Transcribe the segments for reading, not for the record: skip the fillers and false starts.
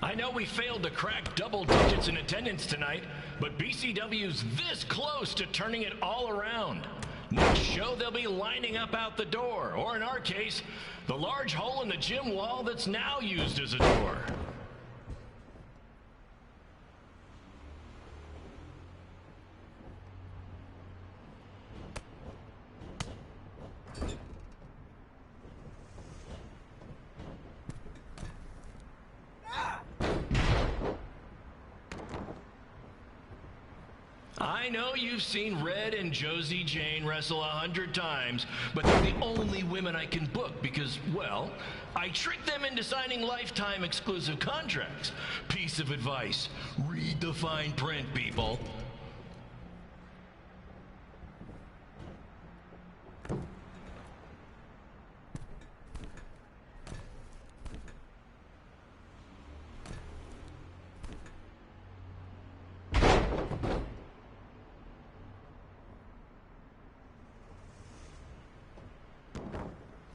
I know we failed to crack double digits in attendance tonight, but BCW's this close to turning it all around. Next show, they'll be lining up out the door, or in our case, the large hole in the gym wall that's now used as a door. I know you've seen Red and Josie Jane wrestle 100 times, but they're the only women I can book because, well, I tricked them into signing lifetime exclusive contracts. Piece of advice: read the fine print, people.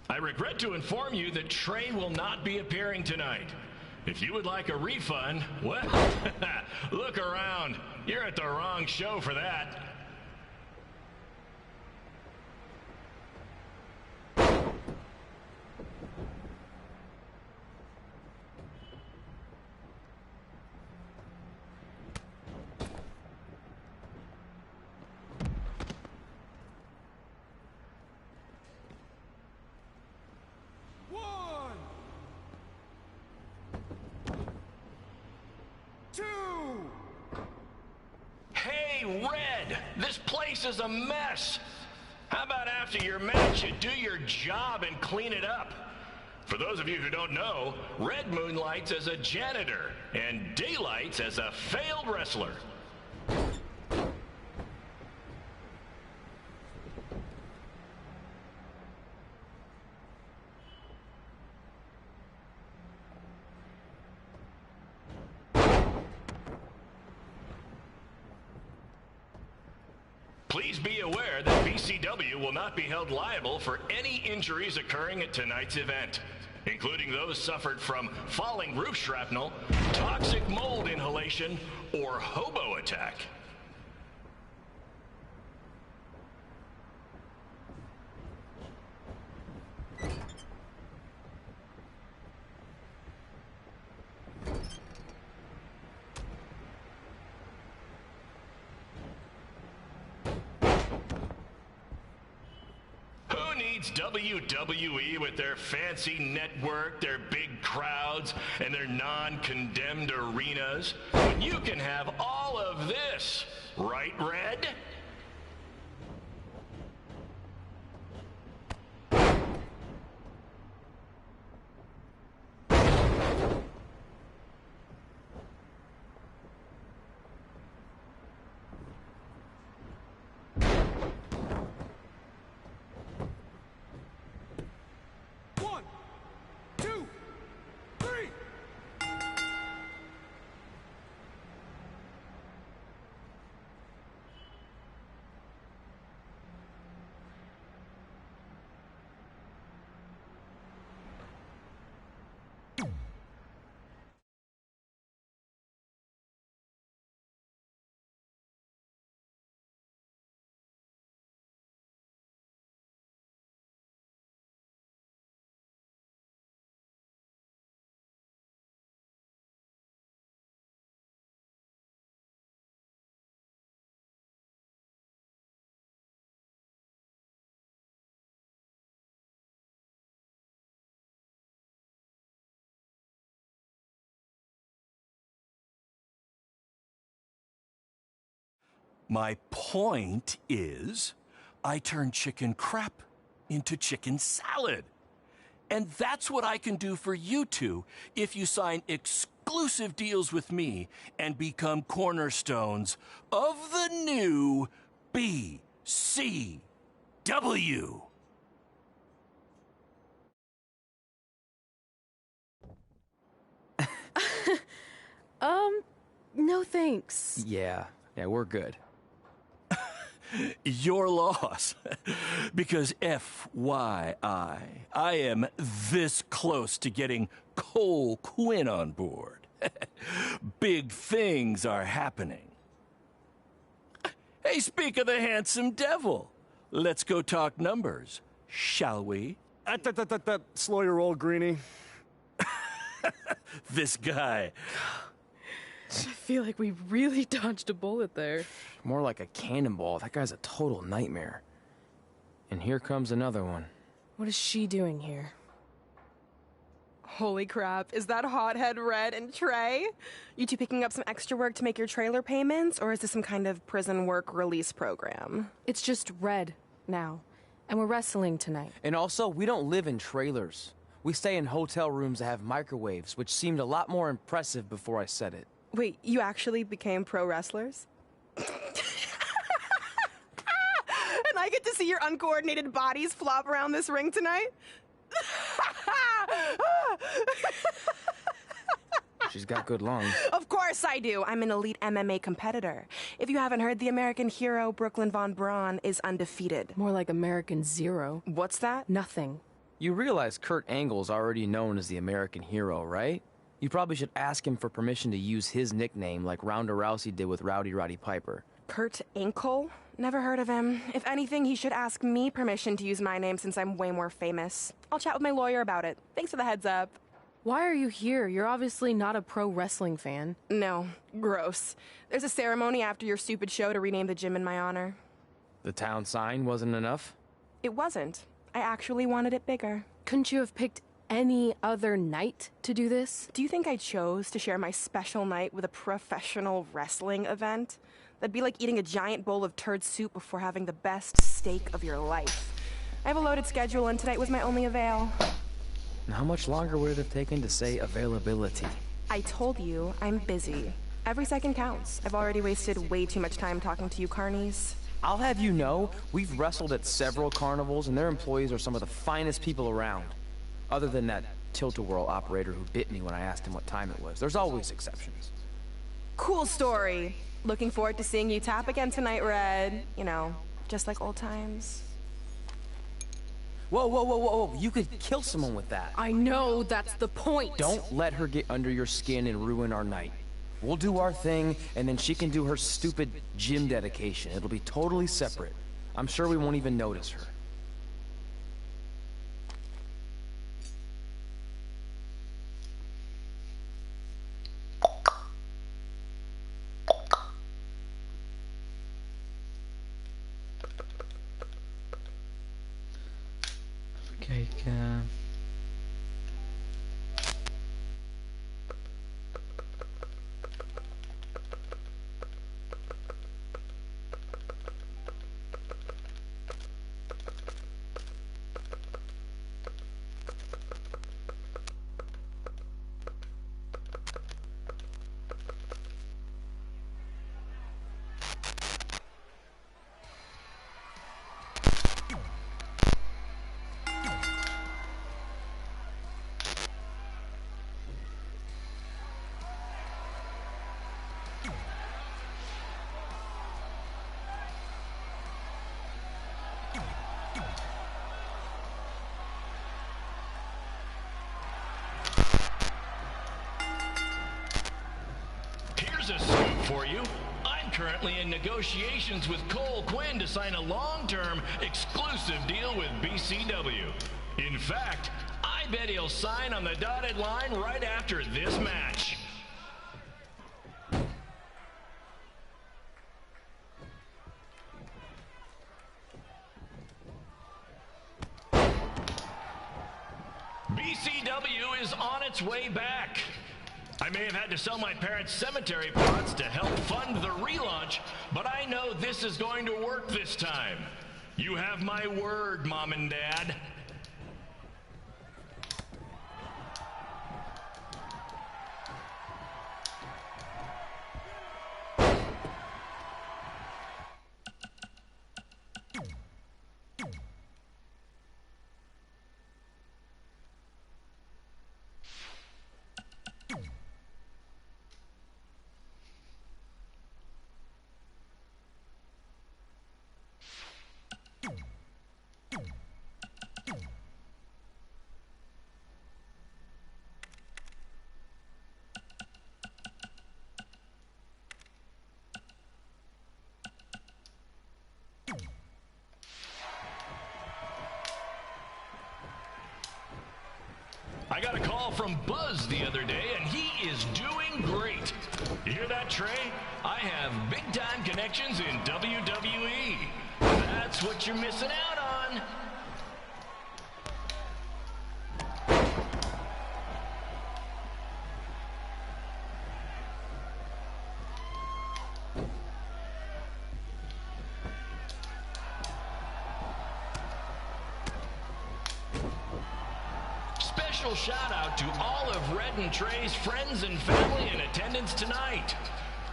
I regret to inform you that Trey will not be appearing tonight. If you would like a refund, well, look around. You're at the wrong show for that. Red, this place is a mess. How about after your match you do your job and clean it up? For those of you who don't know, Red moonlights as a janitor and daylights as a failed wrestler. Please be aware that BCW will not be held liable for any injuries occurring at tonight's event, including those suffered from falling roof shrapnel, toxic mold inhalation, or hobo attack. WWE with their fancy network, their big crowds, and their non-condemned arenas, when you can have all of this, right, Red? My point is, I turn chicken crap into chicken salad. And that's what I can do for you two if you sign exclusive deals with me and become cornerstones of the new BCW. No thanks. Yeah, we're good. Your loss. Because FYI, I am this close to getting Cole Quinn on board. Big things are happening. Hey, speak of the handsome devil. Let's go talk numbers, shall we? Slow your roll, Greenie. This guy. I feel like we really dodged a bullet there. More like a cannonball. That guy's a total nightmare. And here comes another one. What is she doing here? Holy crap, is that hothead Red and Trey? You two picking up some extra work to make your trailer payments, or is this some kind of prison work release program? It's just Red now, and we're wrestling tonight. And also, we don't live in trailers. We stay in hotel rooms that have microwaves, which seemed a lot more impressive before I said it. Wait, you actually became pro wrestlers? And I get to see your uncoordinated bodies flop around this ring tonight? She's got good lungs. Of course I do. I'm an elite MMA competitor. If you haven't heard, the American hero Brooklyn Von Braun is undefeated. More like American Zero. What's that? Nothing. You realize Kurt Angle's already known as the American hero, right? You probably should ask him for permission to use his nickname like Ronda Rousey did with Rowdy Roddy Piper. Kurt Angle? Never heard of him. If anything, he should ask me permission to use my name since I'm way more famous. I'll chat with my lawyer about it. Thanks for the heads up. Why are you here? You're obviously not a pro wrestling fan. No, gross. There's a ceremony after your stupid show to rename the gym in my honor. The town sign wasn't enough? It wasn't. I actually wanted it bigger. Couldn't you have picked any other night to do this? Do you think I chose to share my special night with a professional wrestling event? That'd be like eating a giant bowl of turd soup before having the best steak of your life. I have a loaded schedule and tonight was my only avail. And how much longer would it have taken to say availability? I told you, I'm busy. Every second counts. I've already wasted way too much time talking to you carnies. I'll have you know, we've wrestled at several carnivals and their employees are some of the finest people around. Other than that tilt-a-whirl operator who bit me when I asked him what time it was. There's always exceptions. Cool story. Looking forward to seeing you tap again tonight, Red. You know, just like old times. Whoa, whoa, whoa, whoa, whoa. You could kill someone with that. I know, that's the point. Don't let her get under your skin and ruin our night. We'll do our thing, and then she can do her stupid gym dedication. It'll be totally separate. I'm sure we won't even notice her. Kijken. Here's a scoop for you. I'm currently in negotiations with Cole Quinn to sign a long-term exclusive deal with BCW. In fact, I bet he'll sign on the dotted line right after this match. BCW is on its way back. I may have had to sell my parents' cemetery plots to help fund the relaunch, but I know this is going to work this time. You have my word, Mom and Dad. call from Buzz the other day, and he is doing great. You hear that, Trey? I have big-time connections in WWE. That's what you're missing out on. Special shout out to all of Red and Trey's friends and family in attendance tonight.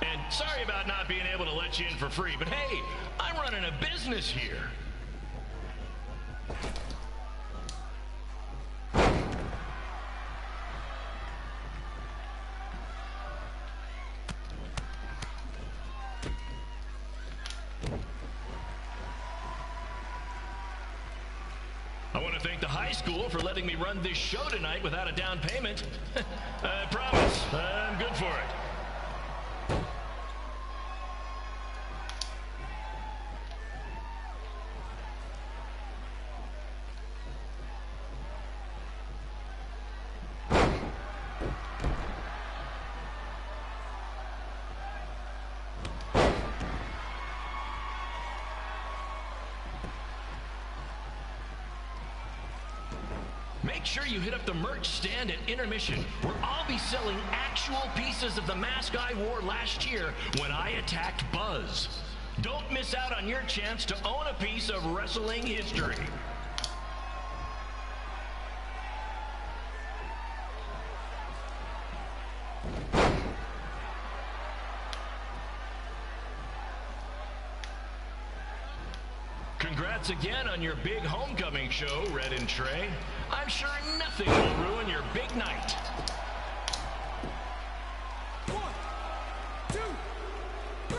And sorry about not being able to let you in for free, but hey, I'm running a business here. I want to thank the high school for letting me run this show tonight without a down payment. I promise, I'm good for it. Make sure you hit up the merch stand at intermission, where I'll be selling actual pieces of the mask I wore last year when I attacked Buzz. Don't miss out on your chance to own a piece of wrestling history. Congrats again on your big homecoming show, Red and Trey. I'm sure nothing will ruin your big night. 1, 2, 3.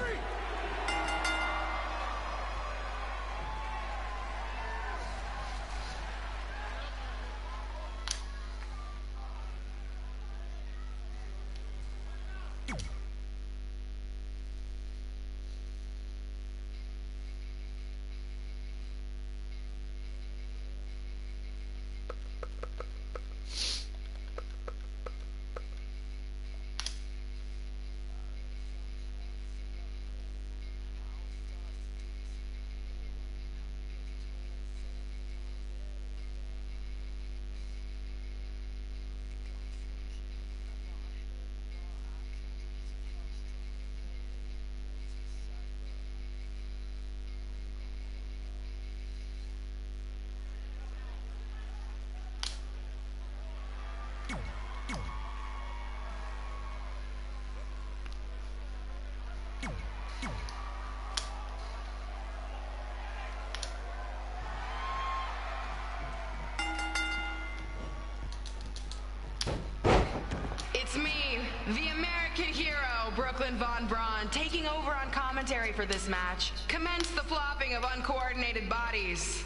It's me, the American hero, Brooklyn Von Braun, taking over on commentary for this match. Commence the flopping of uncoordinated bodies.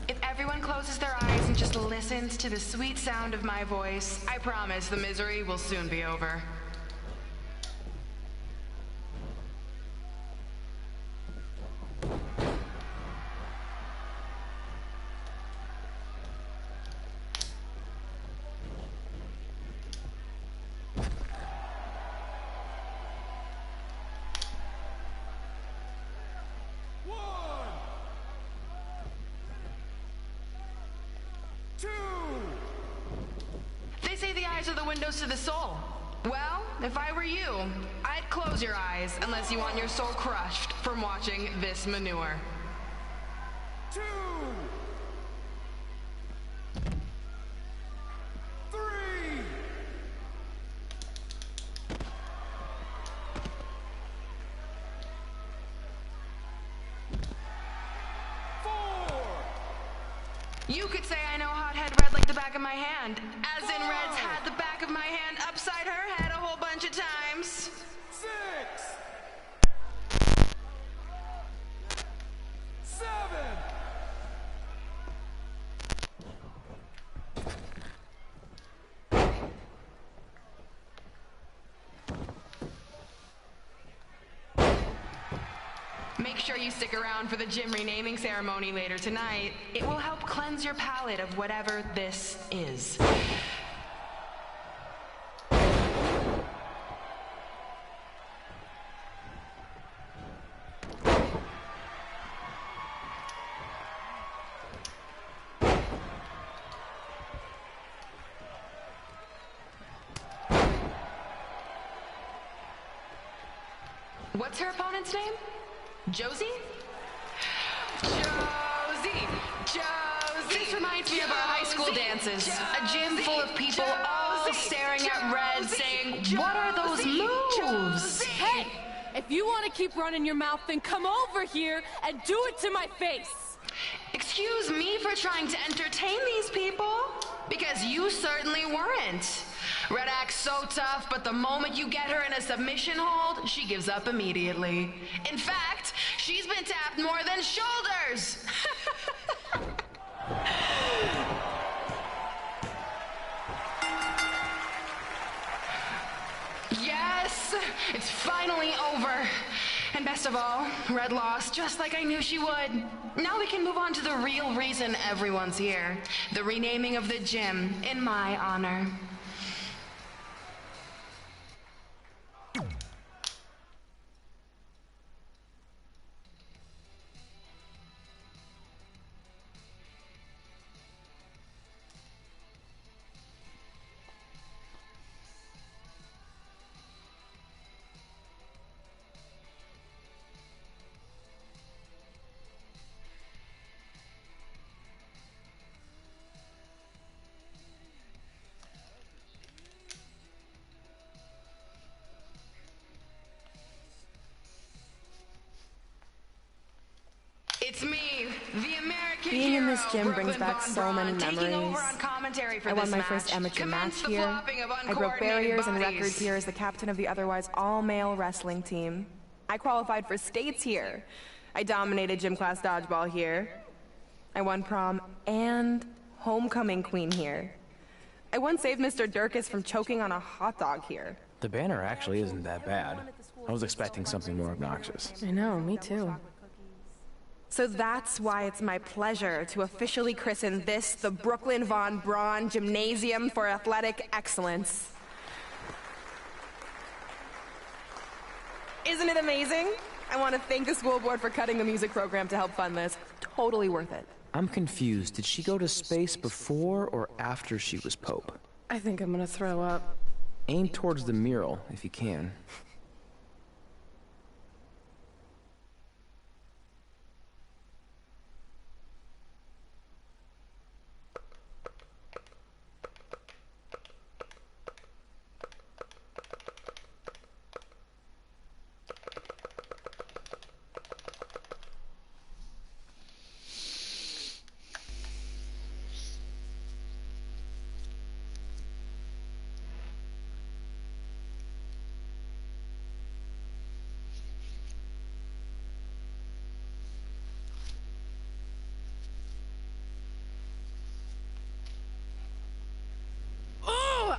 If everyone closes their eyes and just listens to the sweet sound of my voice, I promise the misery will soon be over. They say the eyes are the windows to the soul. Well, if I were you, I'd close your eyes unless you want your soul crushed from watching this manure. 2, 3. 4. You could say I know hothead Red like the back of my hand, as in Red's had the back of my hand upside her head a whole bunch of times. 6. 7. 8. Make sure you stick around for the gym renaming ceremony later tonight. It will help cleanse your palate of whatever this is. What's her opponent's name? Josie? Josie! This reminds me of our high school dances. A gym full of people all staring at red saying, what are those moves? Hey, if you want to keep running your mouth, then come over here and do it to my face. Excuse me for trying to entertain these people? Because you certainly weren't. Red acts so tough, but the moment you get her in a submission hold, she gives up immediately. In fact, she's been tapped more than shoulders. Yes, it's finally over. And best of all, Red lost just like I knew she would. Now we can move on to the real reason everyone's here. The renaming of the gym in my honor. It's me, the American Being in this hero, gym brings Brooklyn back Von so Braun, many taking memories. over on commentary for I won this my match. first amateur Commence match the here. flopping of I broke uncoordinated barriers and bodies. records here as the captain of the otherwise all-male wrestling team. I qualified for states here. I dominated gym class dodgeball here. I won prom and homecoming queen here. I once saved Mr. Durkis from choking on a hot dog here. The banner actually isn't that bad. I was expecting something more obnoxious. I know, me too. So that's why it's my pleasure to officially christen this the Brooklyn Von Braun Gymnasium for Athletic Excellence. Isn't it amazing? I want to thank the school board for cutting the music program to help fund this. Totally worth it. I'm confused. Did she go to space before or after she was Pope? I think I'm gonna throw up. Aim towards the mural, if you can.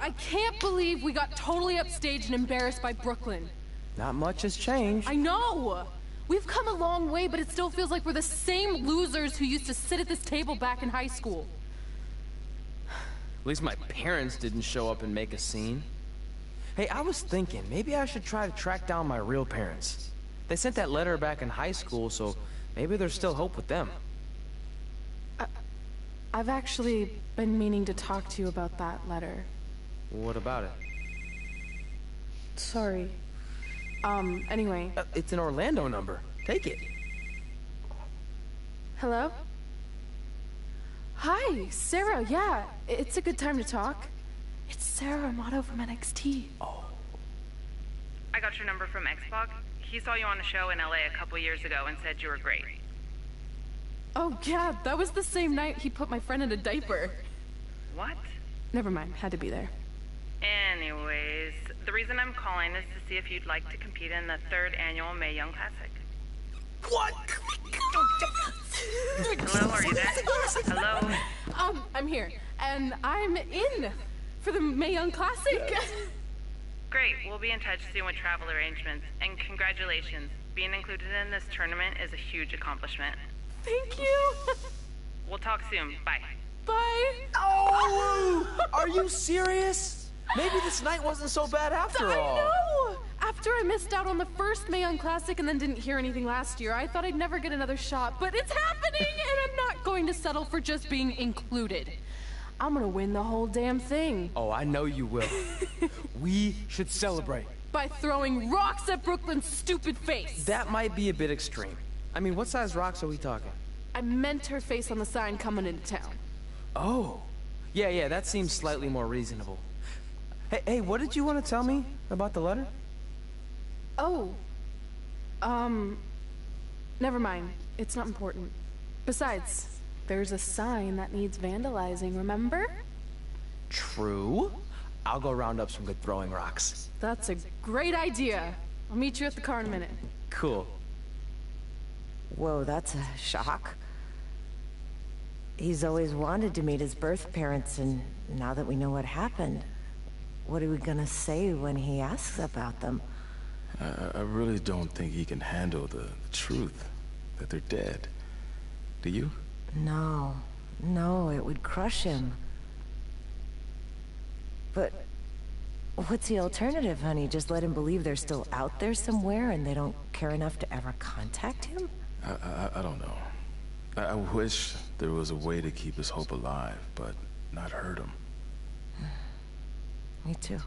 I can't believe we got totally upstaged and embarrassed by Brooklyn. Not much has changed. I know! We've come a long way, but it still feels like we're the same losers who used to sit at this table back in high school. At least my parents didn't show up and make a scene. Hey, I was thinking, maybe I should try to track down my real parents. They sent that letter back in high school, so maybe there's still hope with them. I've actually been meaning to talk to you about that letter. What about it? Sorry. Anyway. It's an Orlando number. Take it. Hello? Hi, Sarah, yeah. It's a good time to talk. It's Sarah Amato from NXT. Oh. I got your number from Xbox. He saw you on a show in LA a couple years ago and said you were great. Oh, yeah, that was the same night he put my friend in a diaper. What? Never mind, had to be there. Anyways, the reason I'm calling is to see if you'd like to compete in the 3rd annual MIJN Classic. What? Hello, are you there? Hello? I'm here, and I'm in for the MIJN Classic. Great, we'll be in touch soon with travel arrangements. And congratulations, being included in this tournament is a huge accomplishment. Thank you. We'll talk soon. Bye. Bye. Oh! Are you serious? Maybe this night wasn't so bad after all. I know! After I missed out on the first MIJN Classic and then didn't hear anything last year, I thought I'd never get another shot, but it's happening, and I'm not going to settle for just being included. I'm gonna win the whole damn thing. Oh, I know you will. We should celebrate. By throwing rocks at Brooklyn's stupid face. That might be a bit extreme. I mean, what size rocks are we talking? I meant her face on the sign coming into town. Oh. Yeah, that seems slightly more reasonable. Hey, what did you want to tell me about the letter? Oh. Never mind. It's not important. Besides, there's a sign that needs vandalizing, remember? True. I'll go round up some good throwing rocks. That's a great idea. I'll meet you at the car in a minute. Cool. Whoa, that's a shock. He's always wanted to meet his birth parents, and now that we know what happened, what are we gonna say when he asks about them? I really don't think he can handle the truth, that they're dead. Do you? No, it would crush him. But what's the alternative, honey? Just let him believe they're still out there somewhere and they don't care enough to ever contact him? I don't know. I wish there was a way to keep his hope alive, but not hurt him. Me too.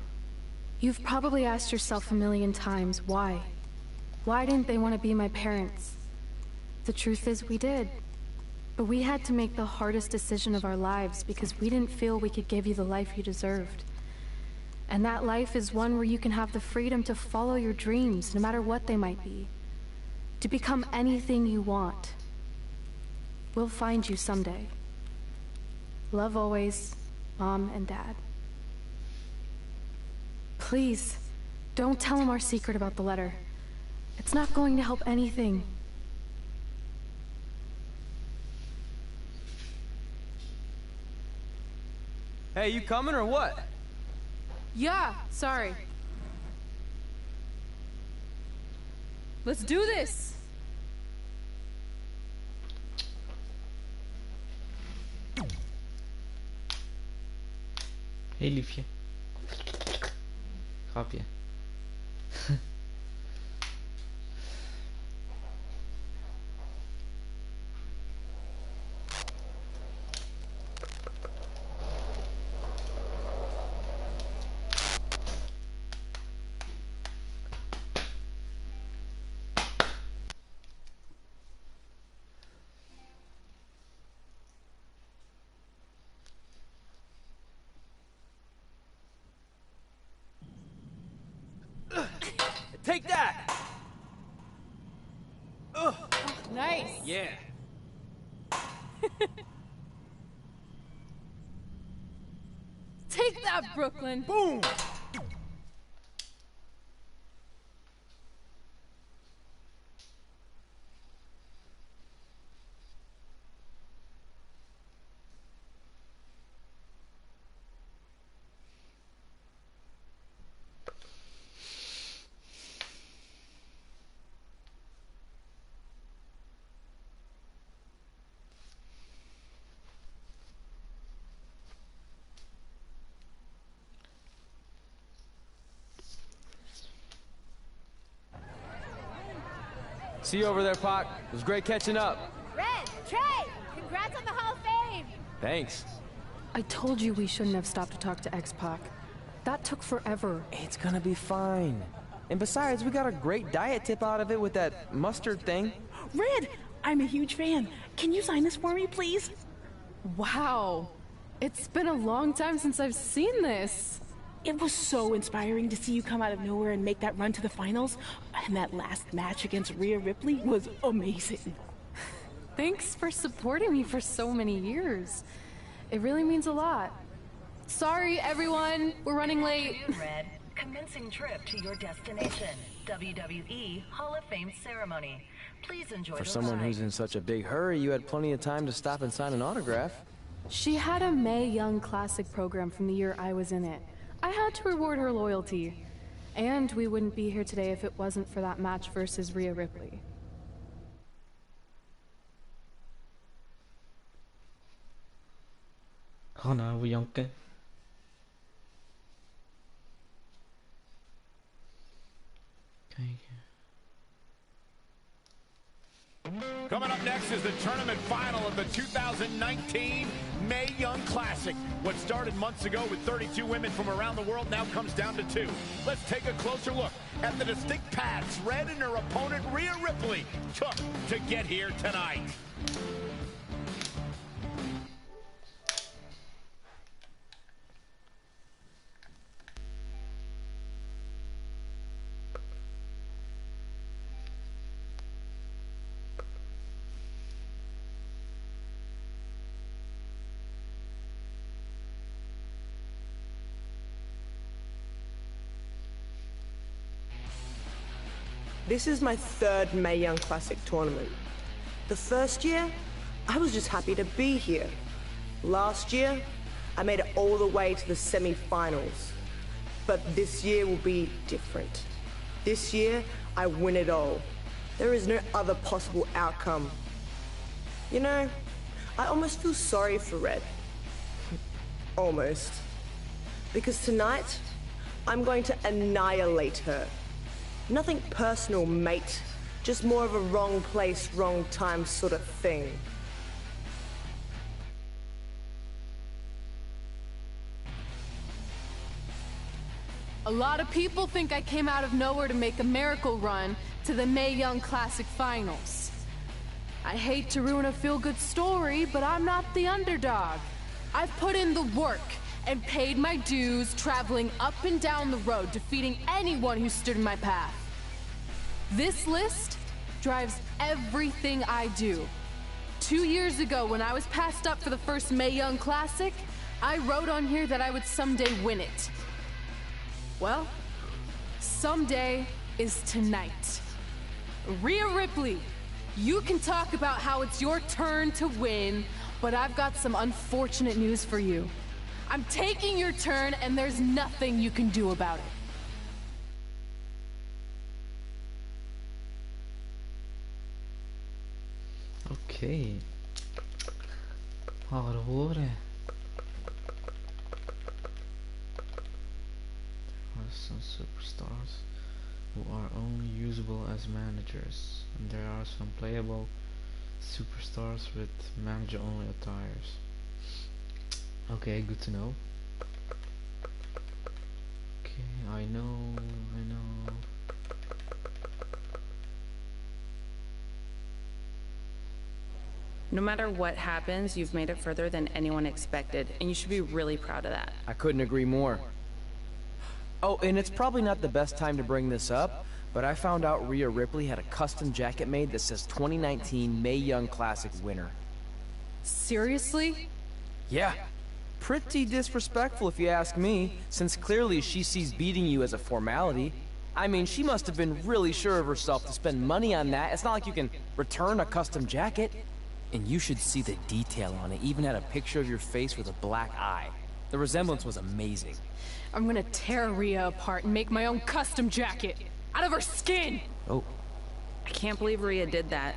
You've probably asked yourself a million times, why? Why didn't they want to be my parents? The truth is, we did. But we had to make the hardest decision of our lives because we didn't feel we could give you the life you deserved. And that life is one where you can have the freedom to follow your dreams, no matter what they might be. To become anything you want. We'll find you someday. Love always, Mom and Dad. Please, don't tell him our secret about the letter. It's not going to help anything. Hey, you coming or what? Yeah, sorry. Let's do this! Hé liefje. Grapje. Take that! Ugh. Nice! Yeah. Take that, Brooklyn! Boom! See you over there, Pac. It was great catching up. Red, Trey, congrats on the Hall of Fame. Thanks. I told you we shouldn't have stopped to talk to X-Pac. That took forever. It's gonna be fine. And besides, we got a great diet tip out of it with that mustard thing. Red, I'm a huge fan. Can you sign this for me, please? Wow. It's been a long time since I've seen this. It was so inspiring to see you come out of nowhere and make that run to the finals. And that last match against Rhea Ripley was amazing. Thanks for supporting me for so many years. It really means a lot. Sorry, everyone. We're running late. Red, commencing trip to your destination. WWE Hall of Fame ceremony. Please enjoy For the someone ride. who's in such a big hurry, you had plenty of time to stop and sign an autograph. She had a MIJN Classic program from the year I was in it. I had to reward her loyalty. And we wouldn't be here today if it wasn't for that match versus Rhea Ripley. KANAAL Wwe2k20. Coming up next is the tournament final of the 2019 MIJN Classic. What started months ago with 32 women from around the world now comes down to 2. Let's take a closer look at the distinct paths Red and her opponent Rhea Ripley took to get here tonight. This is my 3rd MIJN Classic tournament. The first year, I was just happy to be here. Last year, I made it all the way to the semi-finals. But this year will be different. This year, I win it all. There is no other possible outcome. You know, I almost feel sorry for Red. Almost. Because tonight, I'm going to annihilate her. Nothing personal, mate. Just more of a wrong place, wrong time sort of thing. A lot of people think I came out of nowhere to make a miracle run to the MIJN Classic Finals. I hate to ruin a feel-good story, but I'm not the underdog. I've put in the work and paid my dues traveling up and down the road, defeating anyone who stood in my path. This list drives everything I do. 2 years ago, when I was passed up for the first MIJN Classic, I wrote on here that I would someday win it. Well, someday is tonight. Rhea Ripley, you can talk about how it's your turn to win, but I've got some unfortunate news for you. I'm taking your turn, and there's nothing you can do about it. Oké. Gaan we horen. There are some superstars who are only usable as managers, and there are some playable superstars with manager-only attires. Okay, good to know. Okay, I know. No matter what happens, you've made it further than anyone expected, and you should be really proud of that. I couldn't agree more. Oh, and it's probably not the best time to bring this up, but I found out Rhea Ripley had a custom jacket made that says 2019 MIJN Classic winner. Seriously? Yeah. Pretty disrespectful if you ask me, since clearly she sees beating you as a formality. I mean, she must have been really sure of herself to spend money on that. It's not like you can return a custom jacket. And you should see the detail on it. Even had a picture of your face with a black eye. The resemblance was amazing. I'm gonna tear Rhea apart and make my own custom jacket out of her skin. Oh. I can't believe Rhea did that.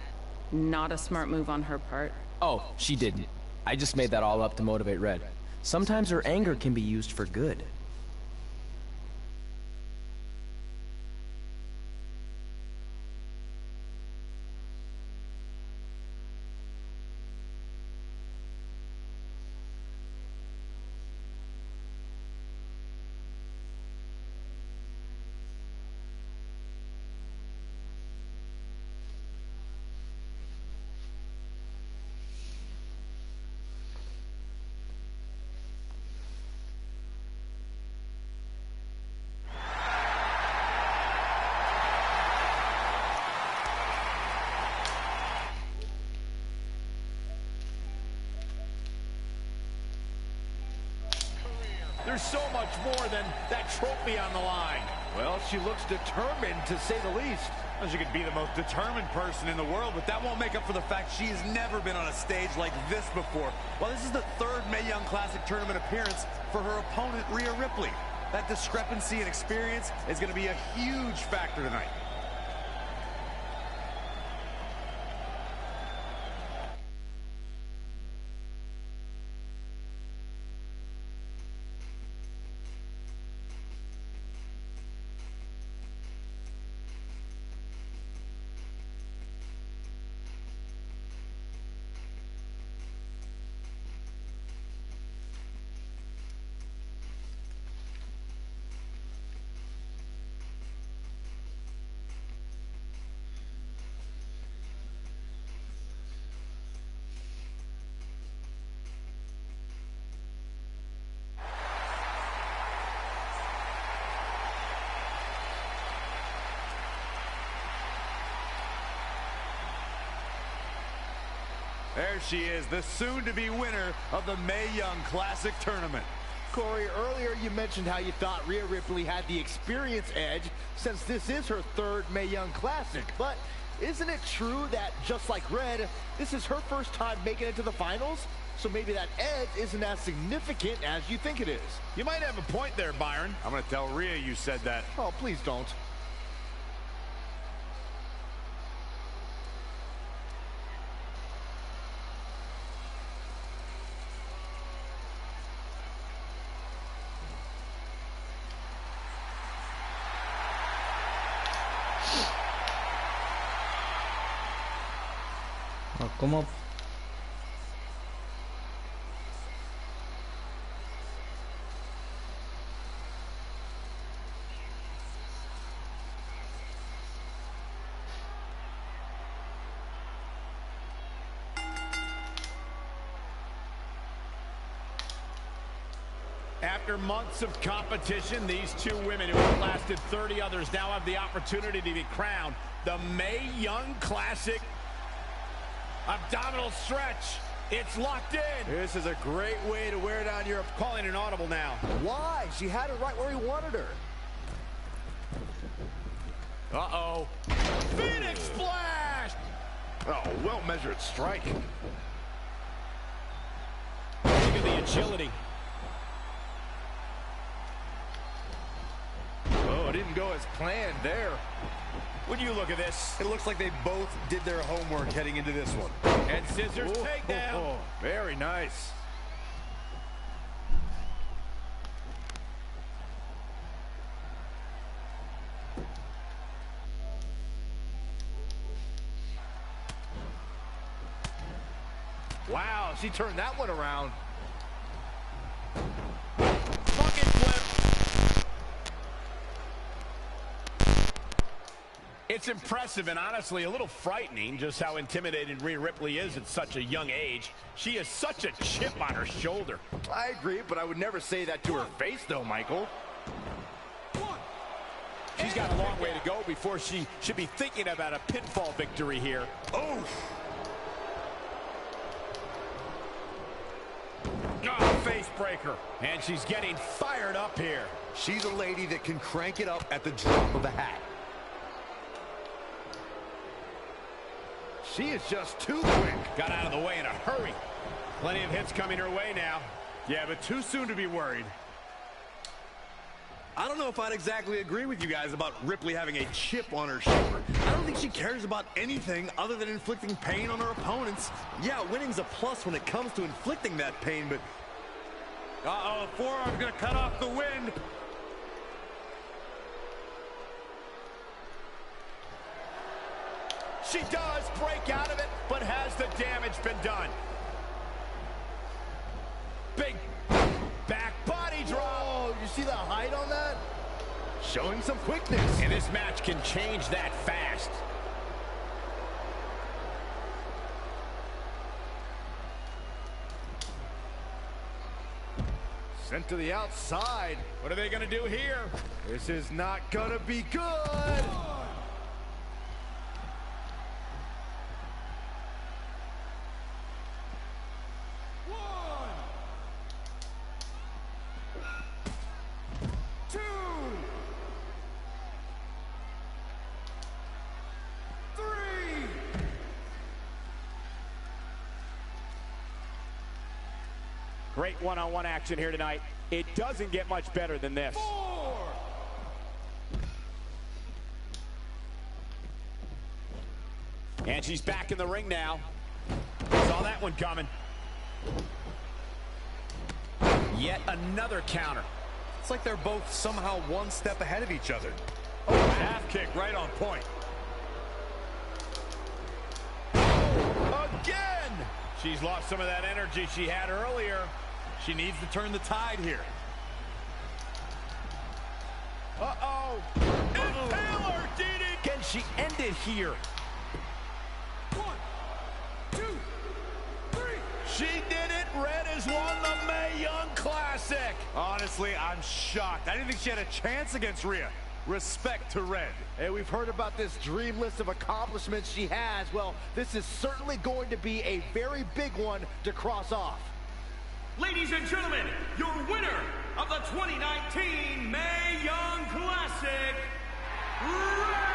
Not a smart move on her part. Oh, she didn't. I just made that all up to motivate Red. Sometimes her anger can be used for good. There's so much more than that trophy on the line. Well, she looks determined, to say the least. Well, she could be the most determined person in the world, but that won't make up for the fact she has never been on a stage like this before. Well, this is the 3rd MIJN Classic tournament appearance for her opponent, Rhea Ripley. That discrepancy in experience is going to be a huge factor tonight. There she is, the soon-to-be winner of the MIJN Classic Tournament. Corey, earlier you mentioned how you thought Rhea Ripley had the experience edge since this is her third MIJN Classic. But isn't it true that, just like Red, this is her first time making it to the finals? So maybe that edge isn't as significant as you think it is. You might have a point there, Byron. I'm going to tell Rhea you said that. Oh, please don't. ¿Cómo? After months of competition, these two women who have lasted 30 others now have the opportunity to be crowned the MIJN Classic abdominal stretch. It's locked in. This is a great way to wear down your... Calling an audible now. Why? She had it right where he wanted her. Uh-oh. Phoenix Splash! Oh, well-measured strike. Look at the agility. Oh, it didn't go as planned there. When you look at this, it looks like they both did their homework heading into this one. And scissors takedown. Very nice. Wow, she turned that one around. Bucket flip. It's impressive and honestly a little frightening just how intimidating Rhea Ripley is at such a young age. She has such a chip on her shoulder. I agree, but I would never say that to her face, though, Michael. She's got a long way to go before she should be thinking about a pinfall victory here. Oh! Oh, face breaker. And she's getting fired up here. She's a lady that can crank it up at the drop of a hat. She is just too quick. Got out of the way in a hurry. Plenty of hits coming her way now. Yeah, but too soon to be worried. I don't know if I'd exactly agree with you guys about Ripley having a chip on her shoulder. I don't think she cares about anything other than inflicting pain on her opponents. Yeah, winning's a plus when it comes to inflicting that pain, but... Uh-oh, the forearm's gonna cut off the wind. She does break out of it, but has the damage been done? Big back body drop. Oh, you see the height on that? Showing some quickness. And this match can change that fast. Sent to the outside. What are they going to do here? This is not going to be good. Great one-on-one action here tonight. It doesn't get much better than this. 4. And she's back in the ring now. Saw that one coming. Yet another counter. It's like they're both somehow one step ahead of each other. Oh, half kick right on point. Again! She's lost some of that energy she had earlier. She needs to turn the tide here. Uh-oh. Impaler did it! Can she end it here? 1, 2, 3. She did it. Red has won the Mae Young Classic. Honestly, I'm shocked. I didn't think she had a chance against Rhea. Respect to Red. Hey, we've heard about this dream list of accomplishments she has. Well, this is certainly going to be a very big one to cross off. Ladies and gentlemen, your winner of the 2019 Mae Young Classic, Red!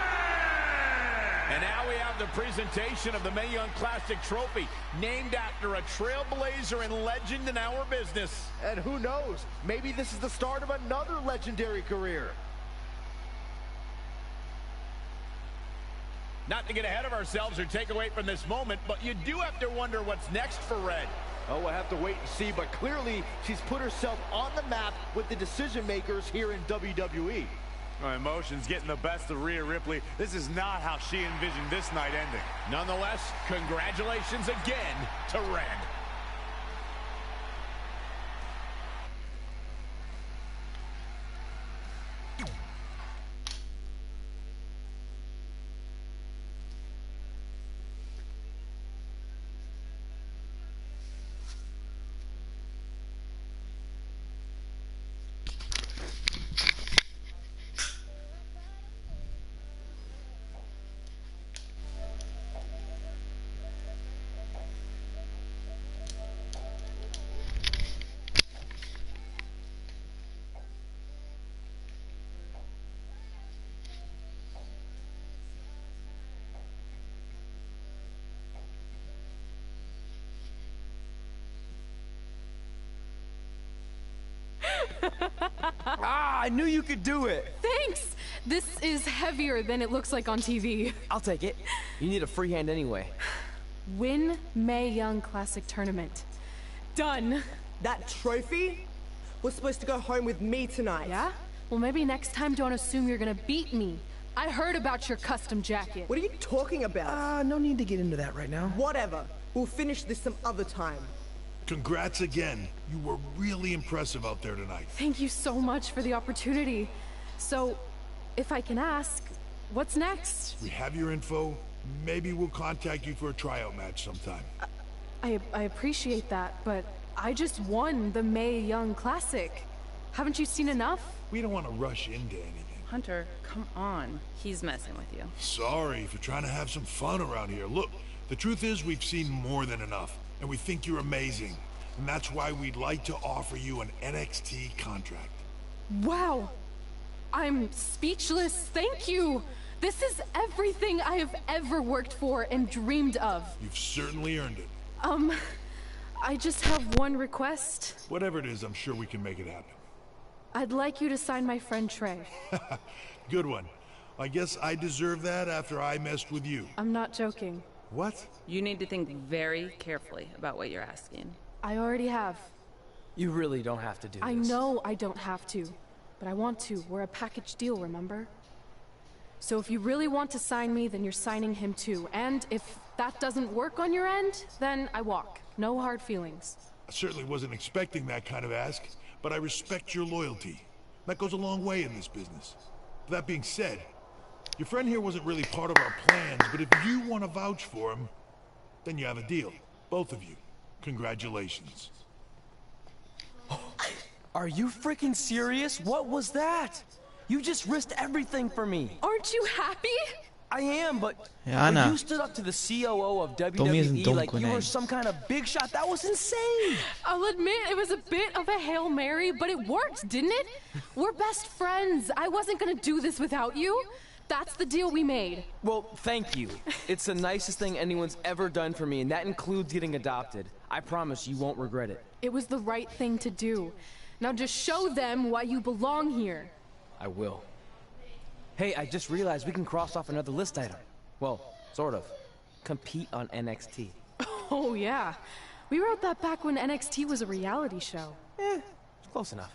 And now we have the presentation of the Mae Young Classic trophy, named after a trailblazer and legend in our business. And who knows, maybe this is the start of another legendary career. Not to get ahead of ourselves or take away from this moment, but you do have to wonder what's next for Red. Oh, we'll have to wait and see, but clearly she's put herself on the map with the decision makers here in WWE. My emotions getting the best of Rhea Ripley. This is not how she envisioned this night ending. Nonetheless, congratulations again to Red. I knew you could do it. Thanks! This is heavier than it looks like on TV. I'll take it. You need a free hand anyway. Win Mae Young Classic Tournament. Done. That trophy was supposed to go home with me tonight. Yeah? Well, maybe next time don't assume you're gonna beat me. I heard about your custom jacket. What are you talking about? No need to get into that right now. Whatever. We'll finish this some other time. Congrats again. You were really impressive out there tonight. Thank you so much for the opportunity. So, if I can ask, what's next? We have your info. Maybe we'll contact you for a tryout match sometime. I appreciate that, but I just won the Mae Young Classic. Haven't you seen enough? We don't want to rush into anything. Hunter, come on. He's messing with you. Sorry for trying to have some fun around here. Look, the truth is we've seen more than enough, and we think you're amazing. And that's why we'd like to offer you an NXT contract. Wow! I'm speechless. Thank you! This is everything I have ever worked for and dreamed of. You've certainly earned it. I just have one request. Whatever it is, I'm sure we can make it happen. I'd like you to sign my friend Trey. Good one. I guess I deserve that after I messed with you. I'm not joking. What? You need to think very carefully about what you're asking. I already have. You really don't have to do this. I know I don't have to, but I want to. We're a package deal, remember? So if you really want to sign me, then you're signing him too. And if that doesn't work on your end, then I walk. No hard feelings. I certainly wasn't expecting that kind of ask, but I respect your loyalty. That goes a long way in this business. That being said, your friend here wasn't really part of our plans, but if you want to vouch for him, then you have a deal. Both of you. Congratulations. Are you freaking serious? What was that? You just risked everything for me. Aren't you happy? I am, but Yeah, when Anna. you stood up to the COO of Tommy isn't WWE dom like you were konijn. some kind of big shot, that was insane. I'll admit it was a bit of a Hail Mary, but it worked, didn't it? We're best friends. I wasn't gonna do this without you. That's the deal we made. Well, thank you. It's the nicest thing anyone's ever done for me, and that includes getting adopted. I promise you won't regret it. It was the right thing to do. Now just show them why you belong here. I will. Hey, I just realized we can cross off another list item. Well, sort of. Compete on NXT. Oh yeah. We wrote that back when NXT was a reality show. It's close enough.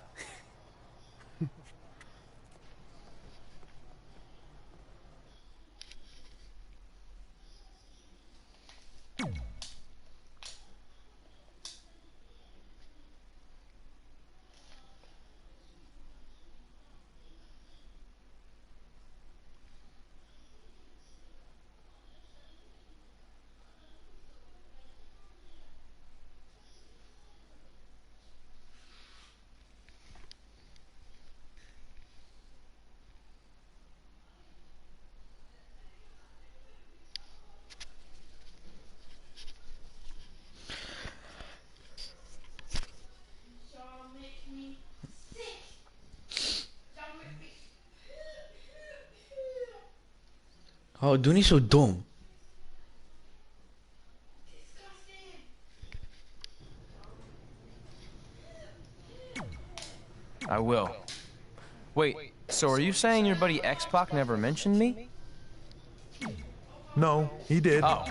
Oh, doe niet zo dom. I will. Wait, so are you saying your buddy X-Pac never mentioned me? No, he did. Oh.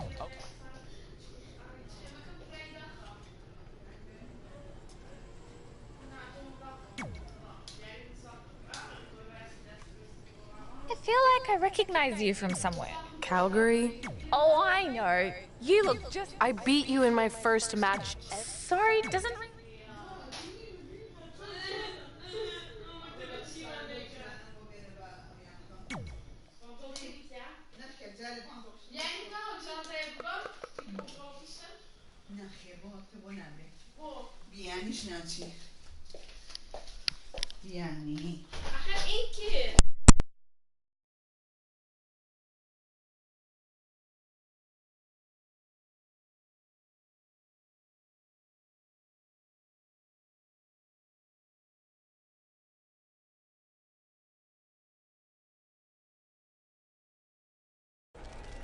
I feel like I recognize you from somewhere. Calgary? Oh, I know. You look just... I beat you in my first match. Sorry, doesn't...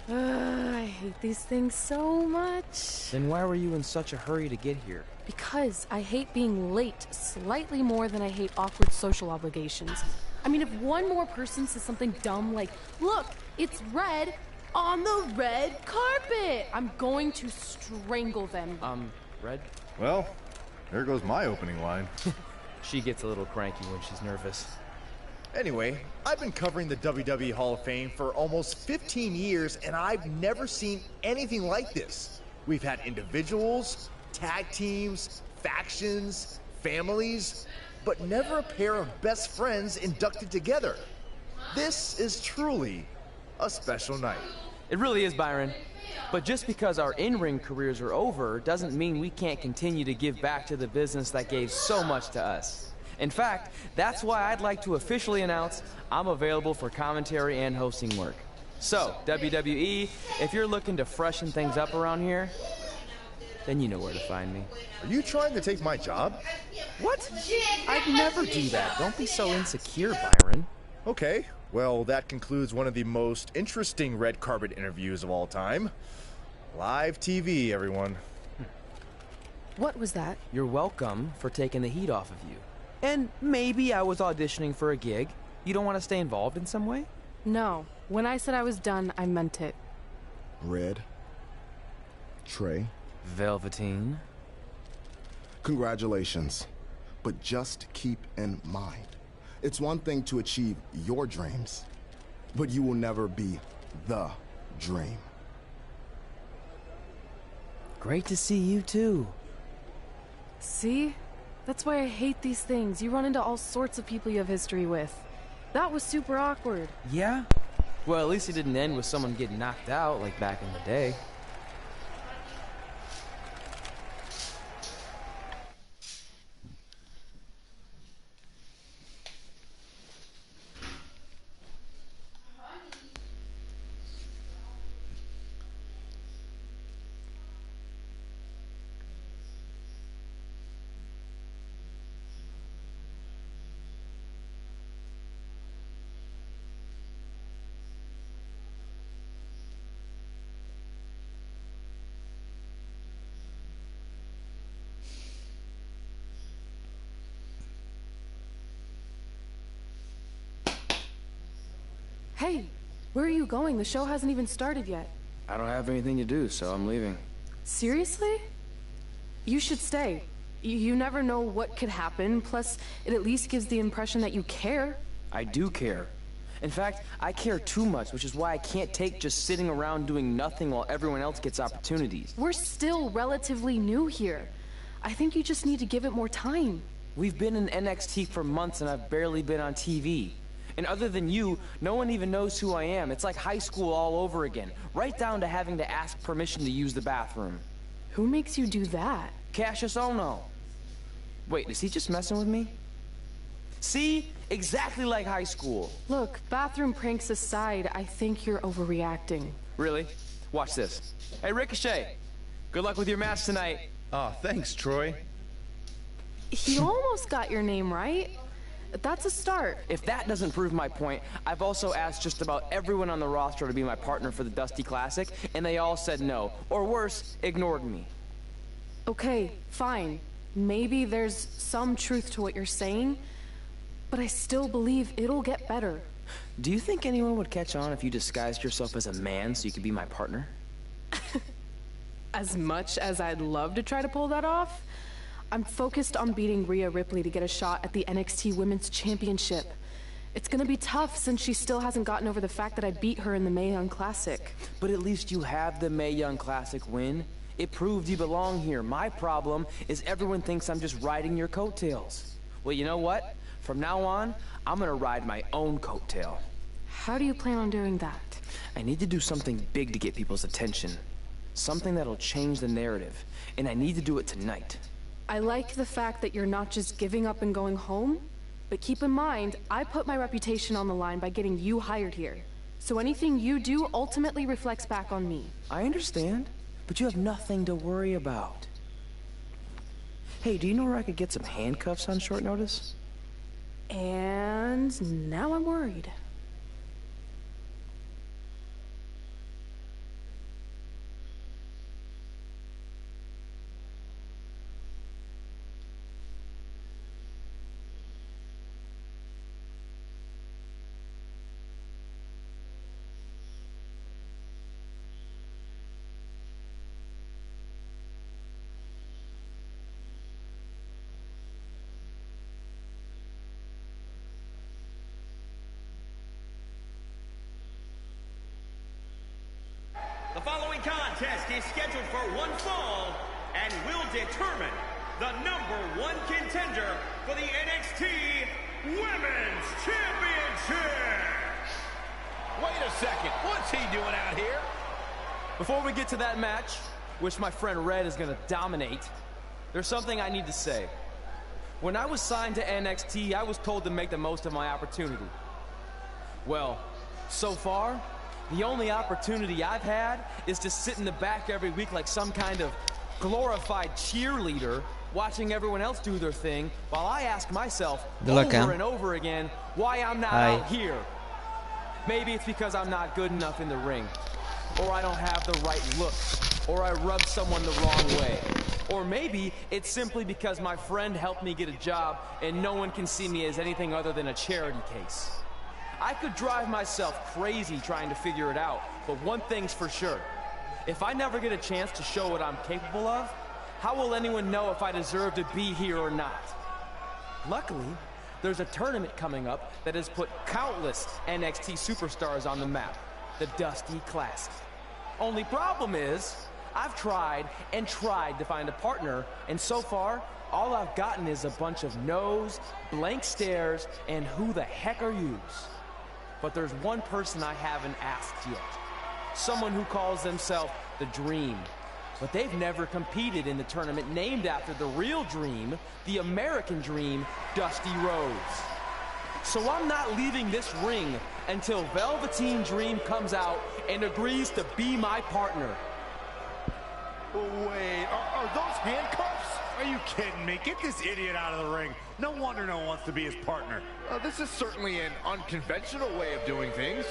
I hate these things so much. Then why were you in such a hurry to get here? Because I hate being late slightly more than I hate awkward social obligations. I mean, if one more person says something dumb like, look, it's red on the red carpet, I'm going to strangle them. Red? Well, there goes my opening line. She gets a little cranky when she's nervous. Anyway, I've been covering the WWE Hall of Fame for almost 15 years, and I've never seen anything like this. We've had individuals, tag teams, factions, families, but never a pair of best friends inducted together. This is truly a special night. It really is, Byron. But just because our in-ring careers are over doesn't mean we can't continue to give back to the business that gave so much to us. In fact, that's why I'd like to officially announce I'm available for commentary and hosting work. So, WWE, if you're looking to freshen things up around here, then you know where to find me. Are you trying to take my job? What? I'd never do that. Don't be so insecure, Byron. Okay, well, that concludes one of the most interesting red carpet interviews of all time. Live TV, everyone. What was that? You're welcome for taking the heat off of you. And maybe I was auditioning for a gig. You don't want to stay involved in some way? No. When I said I was done, I meant it. Red. Trey. Velveteen. Congratulations. But just keep in mind, it's one thing to achieve your dreams, but you will never be the dream. Great to see you too. See? That's why I hate these things. You run into all sorts of people you have history with. That was super awkward. Yeah? Well, at least it didn't end with someone getting knocked out like back in the day. Hey, where are you going? The show hasn't even started yet. I don't have anything to do, so I'm leaving. Seriously? You should stay. You never know what could happen, plus it at least gives the impression that you care. I do care. In fact, I care too much, which is why I can't take just sitting around doing nothing while everyone else gets opportunities. We're still relatively new here. I think you just need to give it more time. We've been in NXT for months and I've barely been on TV. And other than you, no one even knows who I am. It's like high school all over again, right down to having to ask permission to use the bathroom. Who makes you do that? Cassius Ono. Wait, is he just messing with me? See? Exactly like high school. Look, bathroom pranks aside, I think you're overreacting. Really? Watch this. Hey, Ricochet. Good luck with your match tonight. Oh, thanks, Troy. He almost got your name right. That's a start. If that doesn't prove my point, I've also asked just about everyone on the roster to be my partner for the Dusty Classic, and they all said no. Or worse, ignored me. Okay, fine. Maybe there's some truth to what you're saying, but I still believe it'll get better. Do you think anyone would catch on if you disguised yourself as a man so you could be my partner? As much as I'd love to try to pull that off, I'm focused on beating Rhea Ripley to get a shot at the NXT Women's Championship. It's gonna be tough since she still hasn't gotten over the fact that I beat her in the MIJN Classic. But at least you have the MIJN Classic win. It proved you belong here. My problem is everyone thinks I'm just riding your coattails. Well, you know what? From now on, I'm gonna ride my own coattail. How do you plan on doing that? I need to do something big to get people's attention. Something that'll change the narrative. And I need to do it tonight. I like the fact that you're not just giving up and going home, but keep in mind, I put my reputation on the line by getting you hired here. So anything you do ultimately reflects back on me. I understand, but you have nothing to worry about. Hey, do you know where I could get some handcuffs on short notice? And now I'm worried. The following contest is scheduled for one fall and will determine the #1 contender for the NXT Women's Championship. Wait a second, what's he doing out here? Before we get to that match, which my friend Red is gonna dominate, there's something I need to say. When I was signed to NXT, I was told to make the most of my opportunity. Well, so far, the only opportunity I've had is to sit in the back every week like some kind of glorified cheerleader, watching everyone else do their thing, while I ask myself over and over again why I'm not out here. Maybe it's because I'm not good enough in the ring, or I don't have the right look, or I rubbed someone the wrong way. Or maybe it's simply because my friend helped me get a job and no one can see me as anything other than a charity case. I could drive myself crazy trying to figure it out, but one thing's for sure. If I never get a chance to show what I'm capable of, how will anyone know if I deserve to be here or not? Luckily, there's a tournament coming up that has put countless NXT superstars on the map, the Dusty Classic. Only problem is, I've tried and tried to find a partner, and so far, all I've gotten is a bunch of no's, blank stares, and who the heck are yous? But there's one person I haven't asked yet. Someone who calls themselves the Dream. But they've never competed in the tournament named after the real Dream, the American Dream, Dusty Rhodes. So I'm not leaving this ring until Velveteen Dream comes out and agrees to be my partner. Wait, are those handcuffs? Are you kidding me? Get this idiot out of the ring. No wonder no one wants to be his partner. This is certainly an unconventional way of doing things.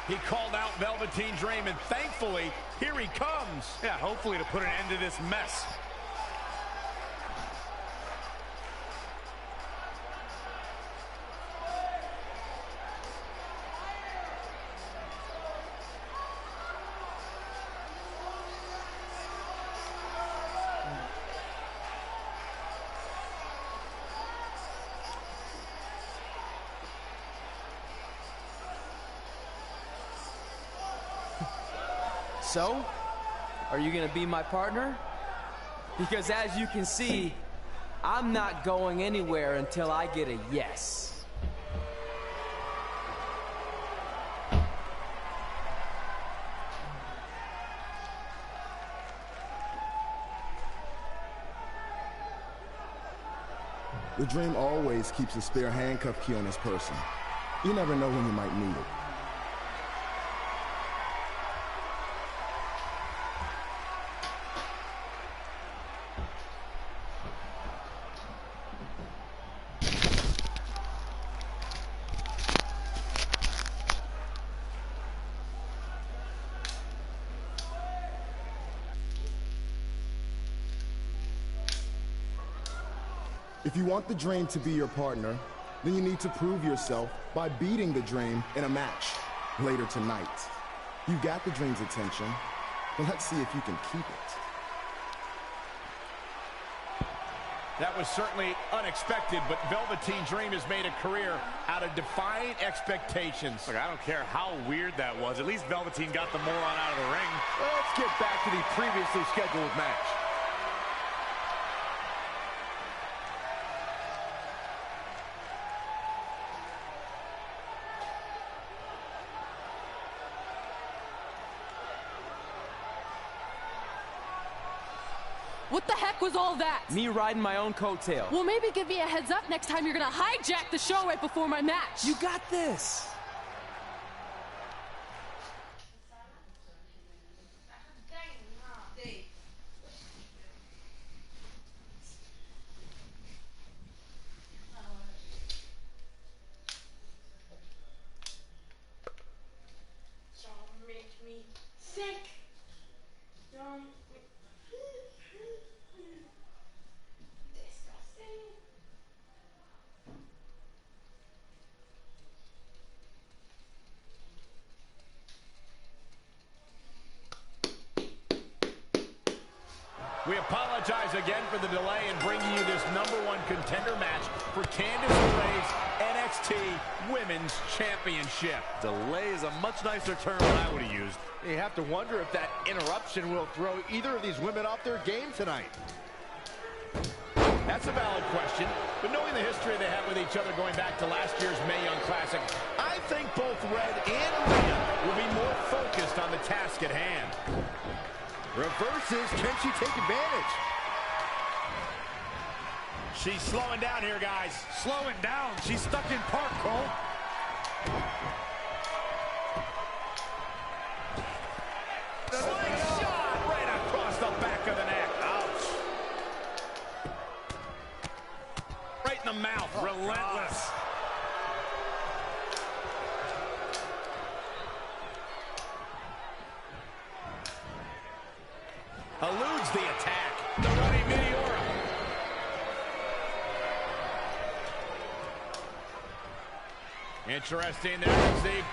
He called out Velveteen Dream, and thankfully, here he comes. Yeah, hopefully to put an end to this mess. So, are you gonna be my partner? Because as you can see, I'm not going anywhere until I get a yes. The Dream always keeps a spare handcuff key on his person. You never know when you might need it. If you want the Dream to be your partner, then you need to prove yourself by beating the Dream in a match later tonight. You got the Dream's attention, but let's see if you can keep it. That was certainly unexpected, but Velveteen Dream has made a career out of defying expectations. Look, I don't care how weird that was. At least Velveteen got the moron out of the ring. Let's get back to the previously scheduled match. What the heck was all that? Me riding my own coattail. Well, maybe give me a heads up next time you're gonna hijack the show right before my match. You got this. Don't make me sick. Don't. We apologize again for the delay in bringing you this #1 contender match for Candice LeRae's NXT Women's Championship. Delay is a much nicer term than I would have used. You have to wonder if that interruption will throw either of these women off their game tonight. That's a valid question, but knowing the history they have with each other going back to last year's Mae Young Classic, I think both Red and Rhea will be more focused on the task at hand. Reverses, can she take advantage? She's slowing down here, guys. Slowing down. She's stuck in park, Cole. Slingshot right across the back of the neck. Ouch. Right in the mouth. Relentless. Eludes the attack. The running Meteora. Interesting. There's the...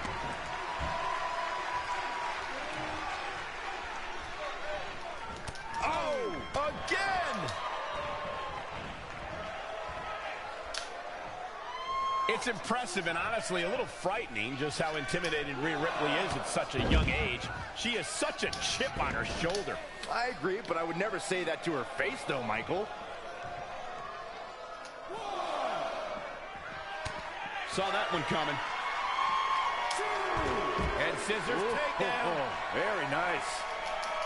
Oh! Again! It's impressive and honestly a little frightening just how intimidated Rhea Ripley is at such a young age. She has such a chip on her shoulder. I agree, but I would never say that to her face, though, Michael. Saw that one coming. Head scissors takedown. Very nice.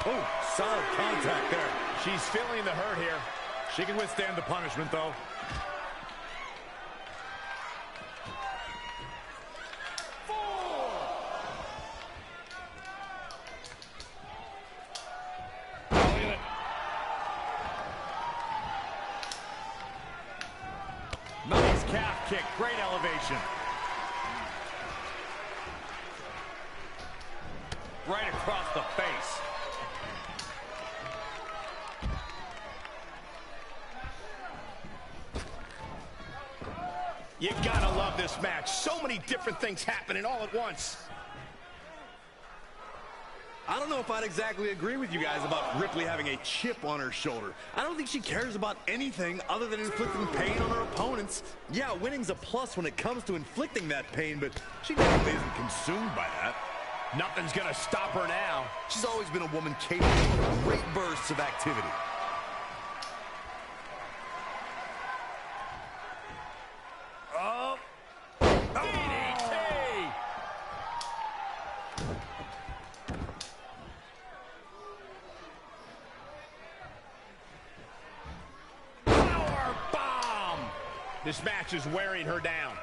Oh, solid contact there. She's feeling the hurt here. She can withstand the punishment, though. Nice calf kick. Great elevation. right across the face. You gotta love this match. So many different things happening all at once. I don't know if I'd exactly agree with you guys about Ripley having a chip on her shoulder. I don't think she cares about anything other than inflicting pain on her opponents. Yeah, winning's a plus when it comes to inflicting that pain, but she definitely isn't consumed by that. Nothing's gonna stop her now. She's always been a woman capable of great bursts of activity. Oh! DDT! Power bomb! This match is wearing her down.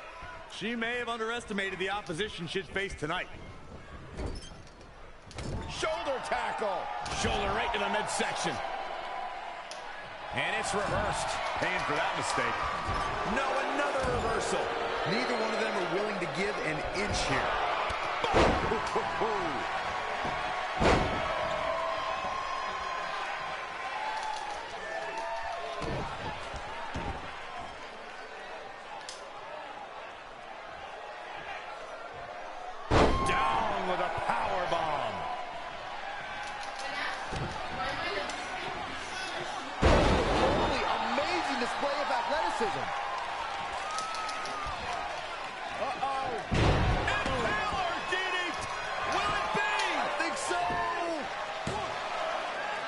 She may have underestimated the opposition she'd face tonight. Shoulder tackle. Shoulder right to the midsection. And it's reversed. Paying for that mistake. No, another reversal. Neither one of them are willing to give an inch here. Down with a power bomb. Holy amazing display of athleticism. Uh-oh. Impaler DDT. Will it be? I think so. 1,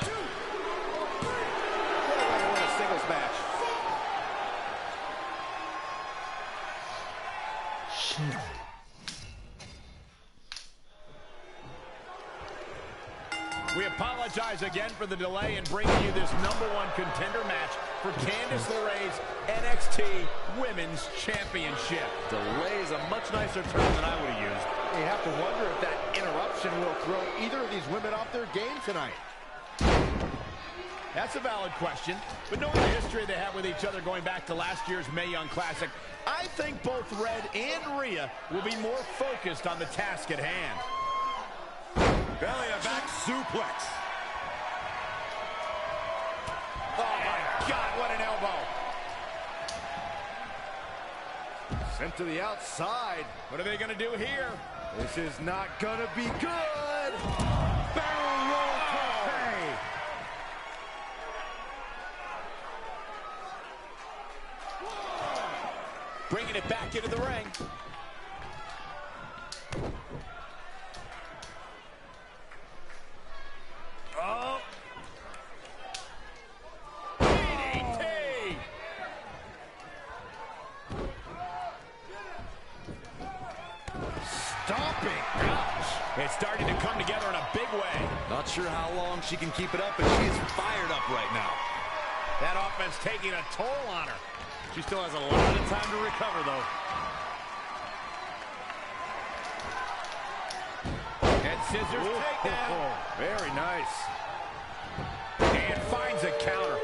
2, 3. What a way to win a singles match. We apologize again for the delay in bringing you this #1 contender match for Candice LeRae's NXT Women's Championship. Delay is a much nicer term than I would have used. You have to wonder if that interruption will throw either of these women off their game tonight. That's a valid question, but knowing the history they have with each other going back to last year's Mae Young Classic, I think both Red and Rhea will be more focused on the task at hand. Belly to back suplex. Oh my God, what an elbow. Sent to the outside. What are they gonna do here? This is not gonna be good. Barrel roll to pay. Bringing it back into the ring. Oh. DDT. Stomping. Ouch. It's starting to come together in a big way. Not sure how long she can keep it up, but she is fired up right now. That offense taking a toll on her. She still has a lot of time to recover, though. Head scissors takedown. Very nice. And finds a counter.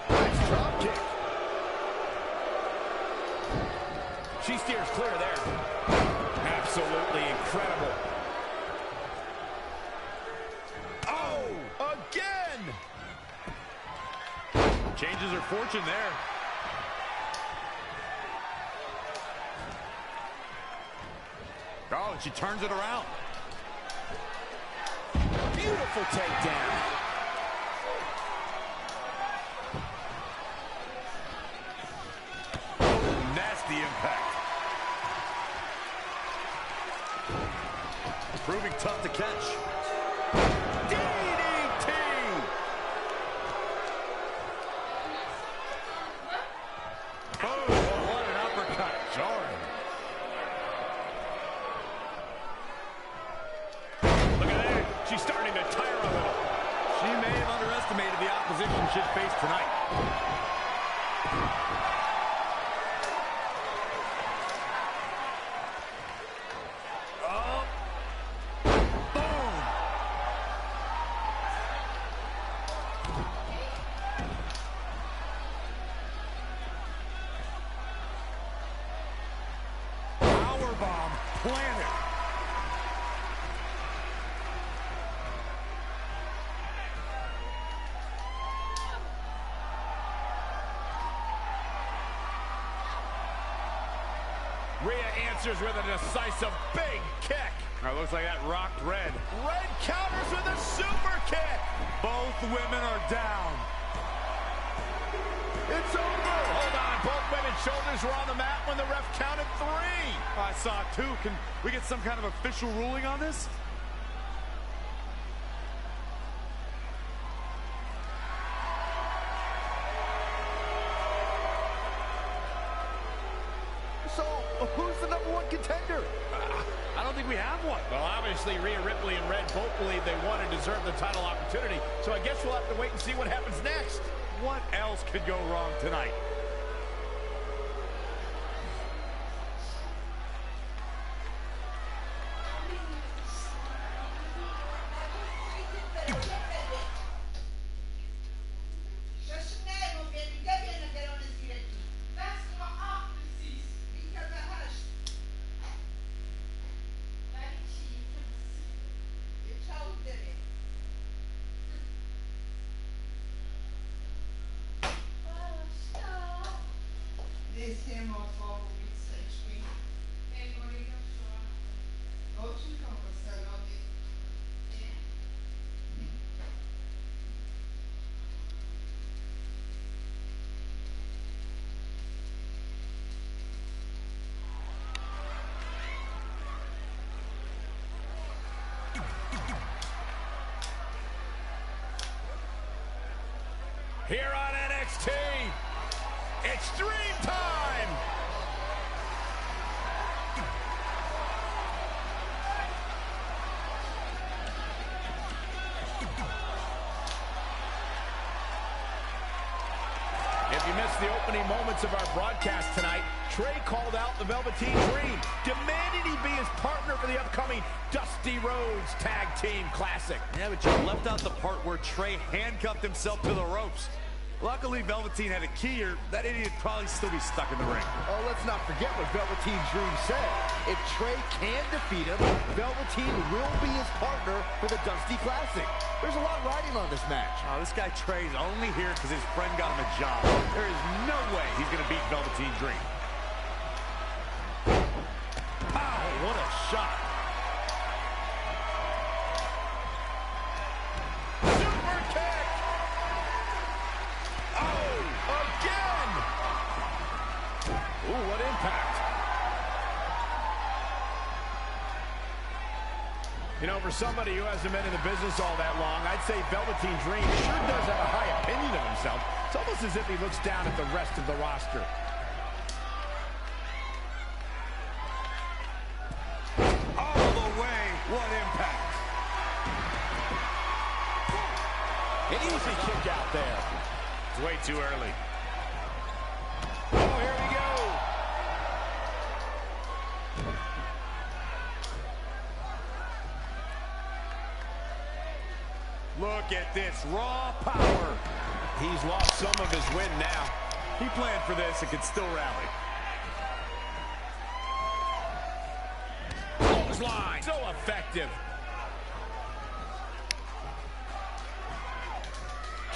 Nice drop kick. She steers clear there. Absolutely incredible. Oh, again! Changes her fortune there. Oh, and she turns it around. Beautiful takedown. Oh, nasty impact. Proving tough to catch. DDT! Oh, what an uppercut. Jarring. Look at that. She's starting to tire a little. She may have underestimated the opposition she'd face tonight. Oh. Boom! planet. Rhea answers with a decisive big kick. Looks like that rocked Red. Red counters with a super kick. Both women are down. It's over. Hold on. Both women's shoulders were on the mat when the ref counted 3. I saw it too. Can we get some kind of official ruling on this? So, who's the #1 contender? I don't think we have one. Well, obviously, Rhea Ripley and Red both believe they want to deserve the title opportunity, so I guess we'll have to wait and see what happens next. What else could go wrong tonight? Here on NXT, it's Dream Time! If you missed the opening moments of our broadcast tonight, Trey called out the Velveteen Dream, demanding he be his partner for the upcoming Dusty Rhodes Tag Team Classic. Yeah, but you left out the part where Trey handcuffed himself to the ropes. Luckily, Velveteen had a key, or that idiot would probably still be stuck in the ring. Oh, let's not forget what Velveteen Dream said. If Trey can defeat him, Velveteen will be his partner for the Dusty Classic. There's a lot riding on this match. Oh, this guy Trey's only here because his friend got him a job. There is no way he's going to beat Velveteen Dream. Pow, what a shot. Super kick! Oh, again! Ooh, what impact. You know, for somebody who hasn't been in the business all that long, I'd say Velveteen Dream sure does have a high opinion of himself. It's almost as if he looks down at the rest of the roster. All the way, what impact. An easy kick out there. It's way too early. Oh, here we go. Look at this raw power. He's lost some of his wind now. He planned for this and can still rally. Clothesline, so effective.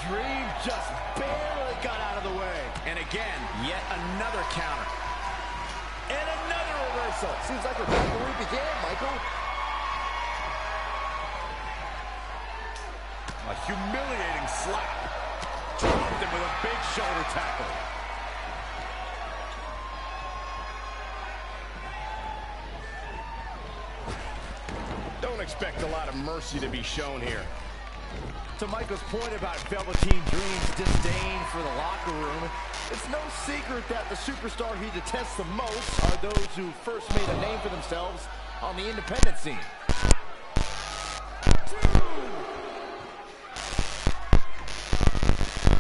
Dream just barely got out of the way. And again, yet another counter. And another reversal. Seems like we're back where we began, Michael. A humiliating slap. Dropped him with a big shoulder tackle. Don't expect a lot of mercy to be shown here. To Michael's point about Velveteen Dream's disdain for the locker room, it's no secret that the superstar he detests the most are those who first made a name for themselves on the independent scene.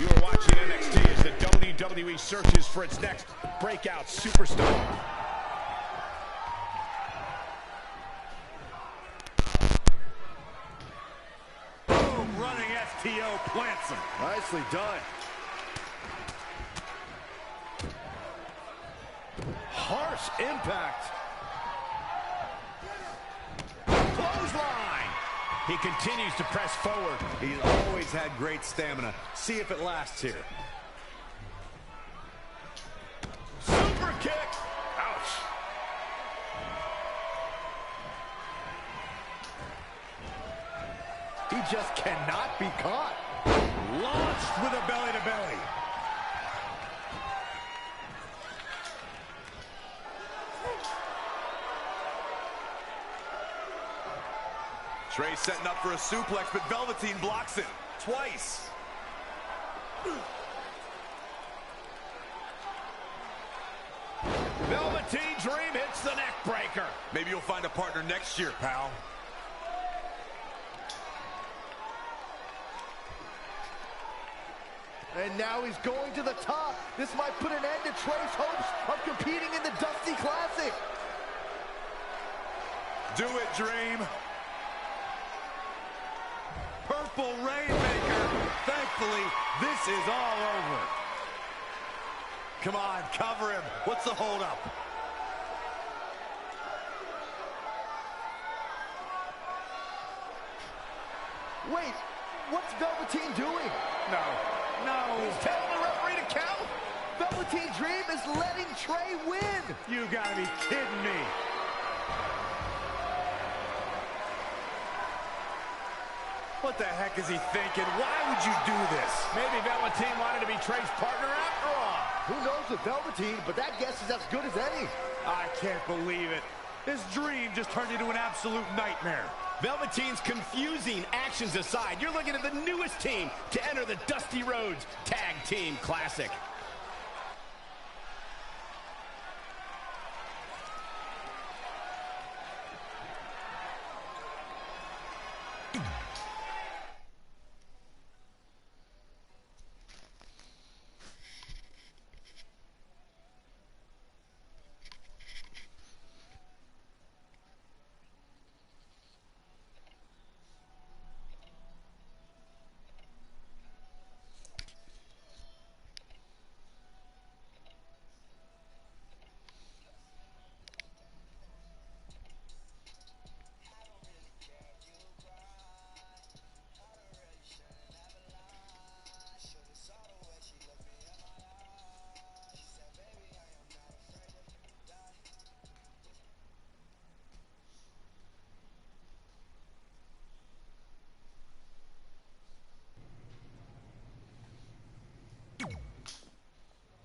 You are watching NXT as the WWE searches for its next breakout superstar. Boom, running STO plants him. Nicely done. Harsh impact. He continues to press forward. He's always had great stamina. See if it lasts here. Super kick. Ouch. He just cannot be caught. Launched with a belly-to-belly. Trey setting up for a suplex, but Velveteen blocks it twice. Velveteen Dream hits the neck breaker. Maybe you'll find a partner next year, pal. And now he's going to the top. This might put an end to Trey's hopes of competing in the Dusty Classic. Do it, Dream. Purple Rainmaker. Thankfully, this is all over. Come on, cover him. What's the holdup? Wait, what's Velveteen doing? No, he's telling the referee to count. Velveteen Dream is letting Trey win. You gotta be kidding me. What the heck is he thinking? Why would you do this? Maybe Velveteen wanted to be Trey's partner after all. Who knows with Velveteen, but that guess is as good as any. I can't believe it. This dream just turned into an absolute nightmare. Velveteen's confusing actions aside, you're looking at the newest team to enter the Dusty Rhodes Tag Team Classic.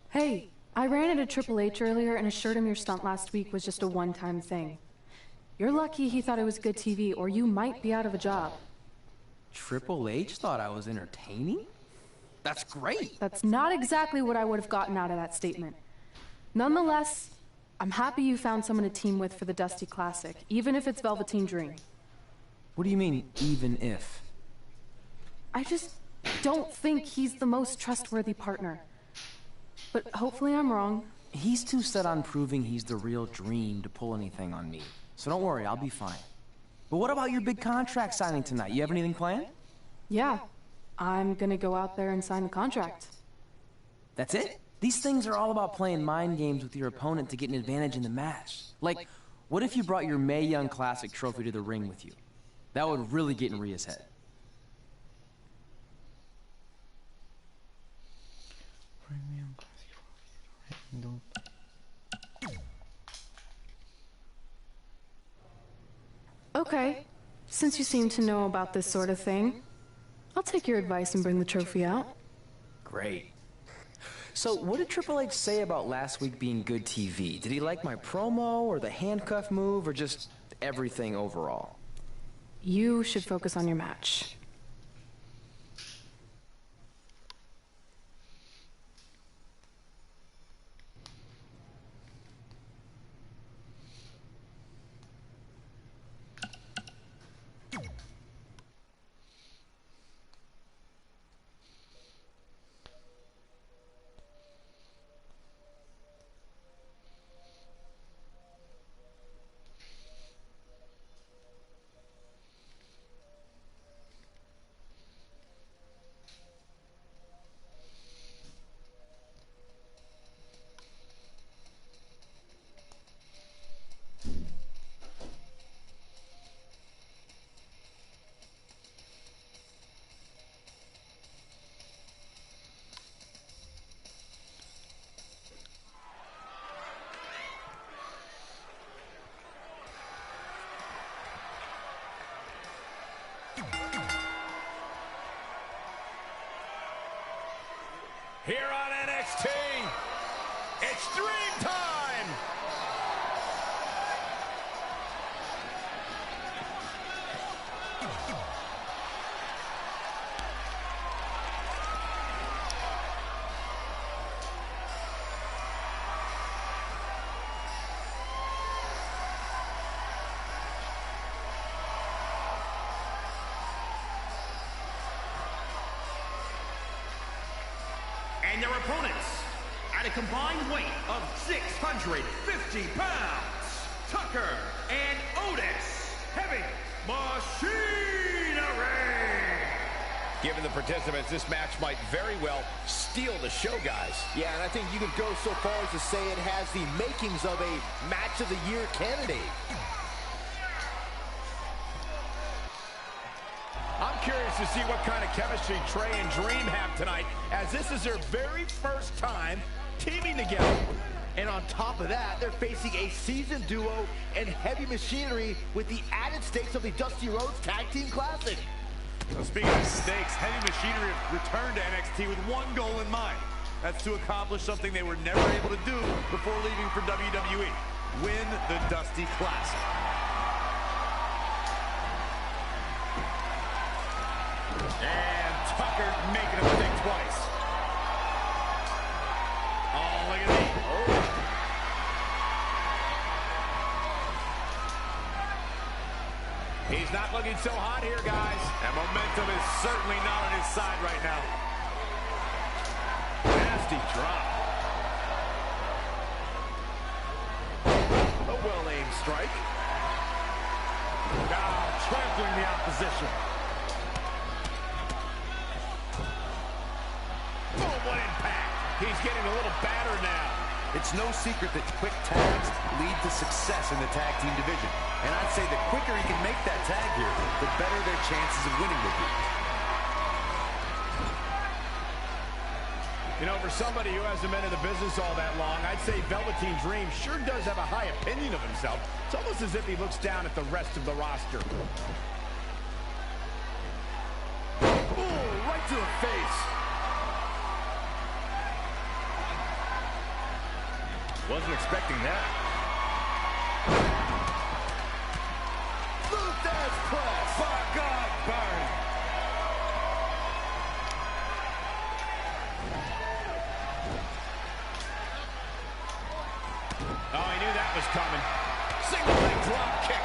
Hey, I ran into Triple H earlier and assured him your stunt last week was just a one-time thing. You're lucky he thought it was good TV, or you might be out of a job. Triple H thought I was entertaining? That's great. That's not exactly what I would have gotten out of that statement. Nonetheless, I'm happy you found someone to team with for the Dusty Classic, even if it's Velveteen Dream. What do you mean, even if? I just don't think he's the most trustworthy partner. But hopefully I'm wrong. He's too set on proving he's the real Dream to pull anything on me. So don't worry, I'll be fine. But what about your big contract signing tonight? You have anything planned? Yeah, I'm gonna go out there and sign the contract. That's it? These things are all about playing mind games with your opponent to get an advantage in the match. Like, what if you brought your Mae Young Classic trophy to the ring with you? That would really get in Rhea's head. Okay, since you seem to know about this sort of thing, I'll take your advice and bring the trophy out. Great. So, what did Triple H say about last week being good TV? Did he like my promo, or the handcuff move, or just everything overall? You should focus on your match. Here on NXT, it's Dream Time! And their opponents, at a combined weight of 650 pounds, Tucker and Otis, heavy machinery. Given the participants, this match might very well steal the show, guys. Yeah, and I think you can go so far as to say it has the makings of a match of the year candidate. I'm curious to see what kind of chemistry Trey and Dream have tonight, as this is their very first time teaming together. And on top of that, they're facing a seasoned duo and heavy machinery with the added stakes of the Dusty Rhodes Tag Team Classic. So speaking of stakes, Heavy Machinery have returned to NXT with one goal in mind. That's to accomplish something they were never able to do before leaving for WWE. Win the Dusty Classic. And Tucker making him think twice. Oh, look at me. Oh. He's not looking so hot here, guys. And momentum is certainly not on his side right now. Nasty drop. A well-aimed strike. Trampling the opposition. Boom, what impact. He's getting a little battered now. It's no secret that quick tags lead to success in the tag team division. And I'd say the quicker he can make that tag here, the better their chances of winning will be. You know, for somebody who hasn't been in the business all that long, I'd say Velveteen Dream sure does have a high opinion of himself. It's almost as if he looks down at the rest of the roster. Ooh, right to the face. Wasn't expecting that. Luther's press. By God, burn. Oh, he knew that was coming. Single leg drop kick.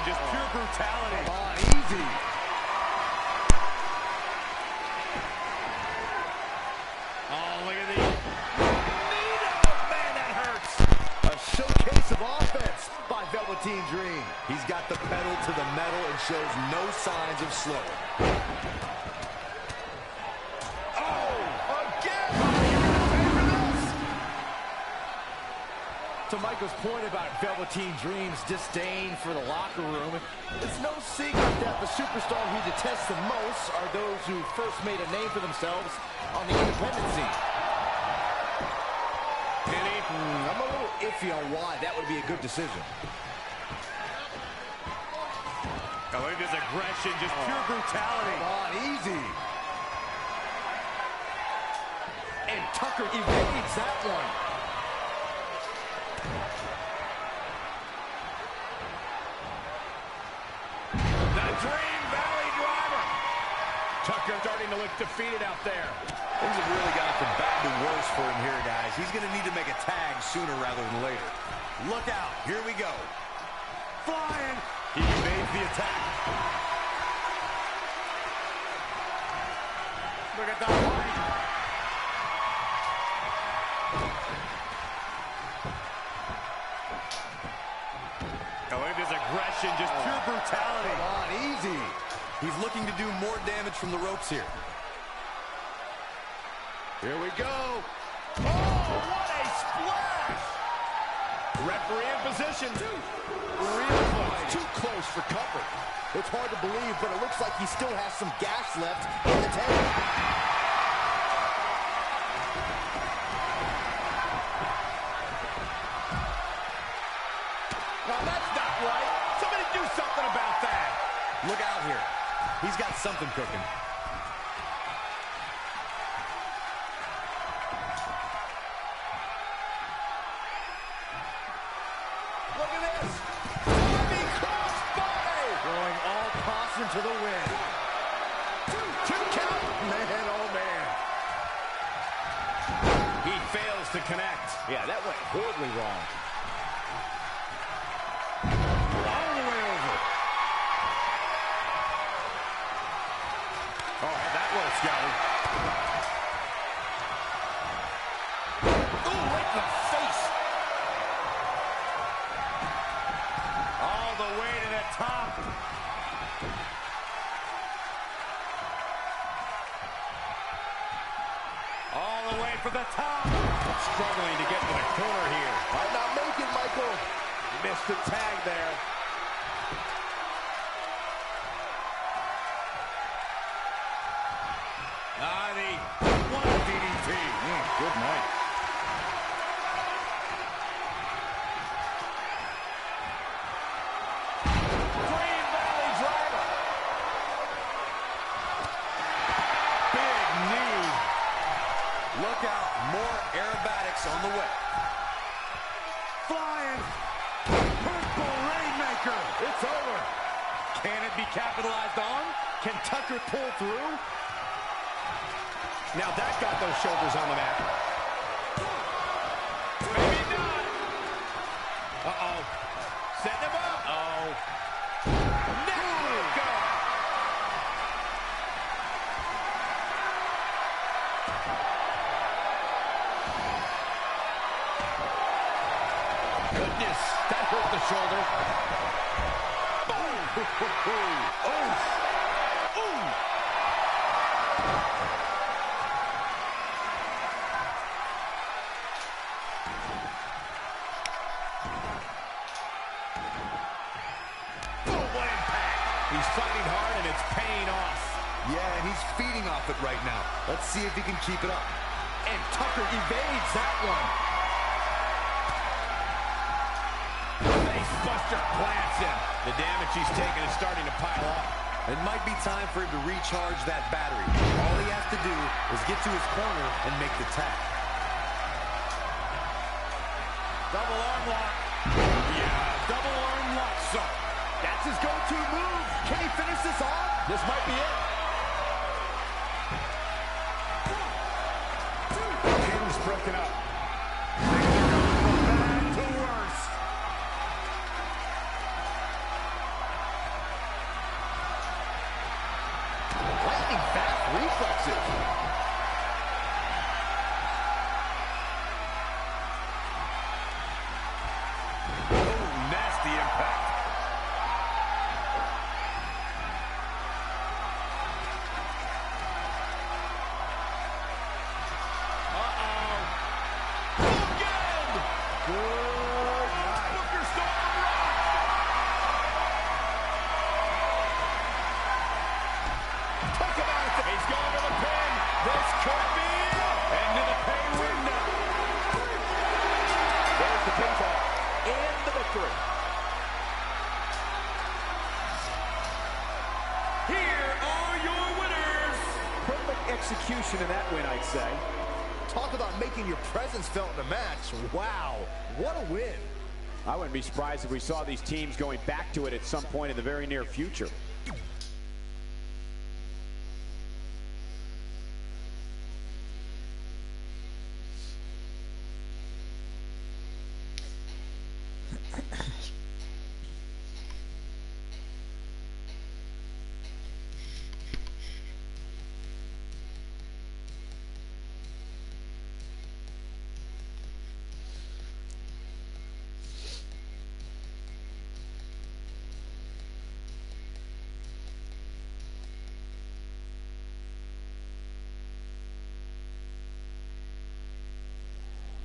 Just pure brutality. Come on, easy. Oh, look at these. Man, that hurts. A showcase of offense by Velveteen Dream. He's got the pedal to the metal and shows no signs of slowing. To Michael's point about Velveteen Dream's disdain for the locker room, it's no secret that the superstar he detests the most are those who first made a name for themselves on the independent scene. I'm a little iffy on why that would be a good decision. Oh, look at this aggression, just pure brutality. Come on, easy. And Tucker evades that one. Dream Valley Driver. Tucker starting to look defeated out there. Things have really gone from bad to worse for him here, guys. He's going to need to make a tag sooner rather than later. Look out. Here we go. Flying. He evades the attack. Look at that fight. Oh, look at this aggression, just pure brutality. Come on, easy. He's looking to do more damage from the ropes here. Here we go. Oh, what a splash! Referee in position. real close. Too close for comfort. It's hard to believe, but it looks like he still has some gas left in the tank. Now that's not right. Somebody do something about that. Look out here. He's got something cooking. Look at this. Bobby crossbody. Throwing all caution to the wind. Two count. Man, oh man. He fails to connect. Yeah, that went horribly wrong. Scouting. Ooh, right in the face. All the way to the top. All the way for the top. Struggling to get to the corner here. Might not make it, Michael. Missed the tag there. What a DDT. Good night. Green Valley driver. Big knee. Look out. More aerobatics on the way. Flying. Purple Rainmaker. It's over. Can it be capitalized on? Can Tucker pull through? Now that got those shoulders on the mat. Maybe not. Uh-oh. Setting him up. Uh-oh. Neck go. Goodness, that hurt the shoulder. Boom. Oh. Ooh. He's fighting hard, and it's paying off. Yeah, and he's feeding off it right now. Let's see if he can keep it up. And Tucker evades that one. Face buster plants him. The damage he's taken is starting to pile up. It might be time for him to recharge that battery. All he has to do is get to his corner and make the tag. Double arm lock. Yeah, double arm lock, son. That's his go-to move. Can he finish this off? This might be it. Pin's broken up. Things are going from bad to worse. Lightning fast reflexes. Oh, nasty impact. Execution in that win, I'd say. Talk about making your presence felt in a match. Wow, what a win. I wouldn't be surprised if we saw these teams going back to it at some point in the very near future.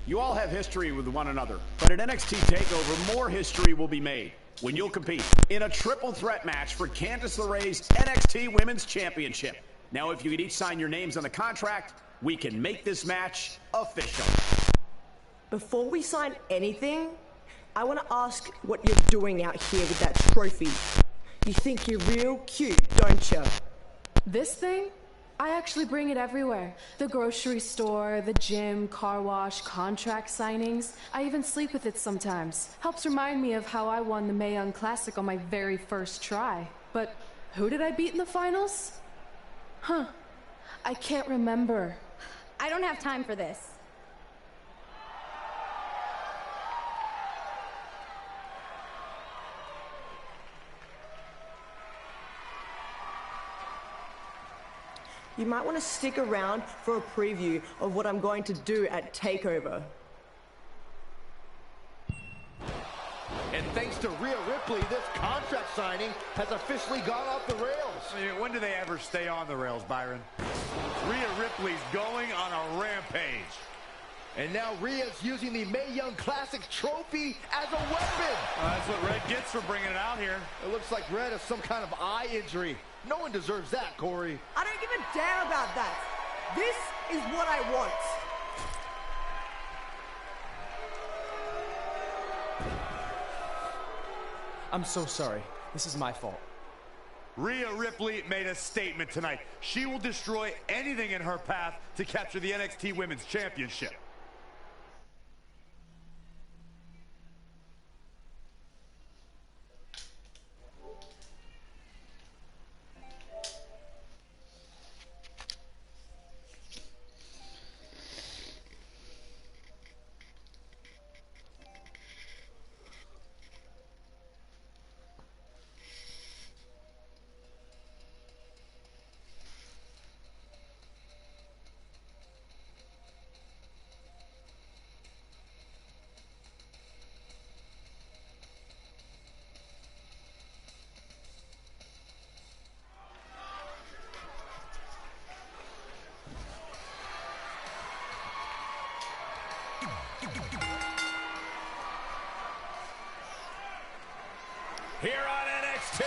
You all have history with one another, but at NXT TakeOver, more history will be made. when you'll compete in a triple threat match for Candice LeRae's NXT Women's Championship. Now, if you could each sign your names on the contract, we can make this match official. Before we sign anything, I want to ask what you're doing out here with that trophy. You think you're real cute, don't you? This thing? I actually bring it everywhere. The grocery store, the gym, car wash, contract signings. I even sleep with it sometimes. Helps remind me of how I won the MIJN Classic on my very first try. But who did I beat in the finals? Huh. I can't remember. I don't have time for this. You might want to stick around for a preview of what I'm going to do at TakeOver. And thanks to Rhea Ripley, this contract signing has officially gone off the rails. I mean, when do they ever stay on the rails, Byron? Rhea Ripley's going on a rampage. And now Rhea's using the MIJN Classic trophy as a weapon. That's what Red gets for bringing it out here. It looks like Red has some kind of eye injury. No one deserves that, Corey. I don't give a damn about that. This is what I want. I'm so sorry. This is my fault. Rhea Ripley made a statement tonight. She will destroy anything in her path to capture the NXT Women's Championship. Here on NXT.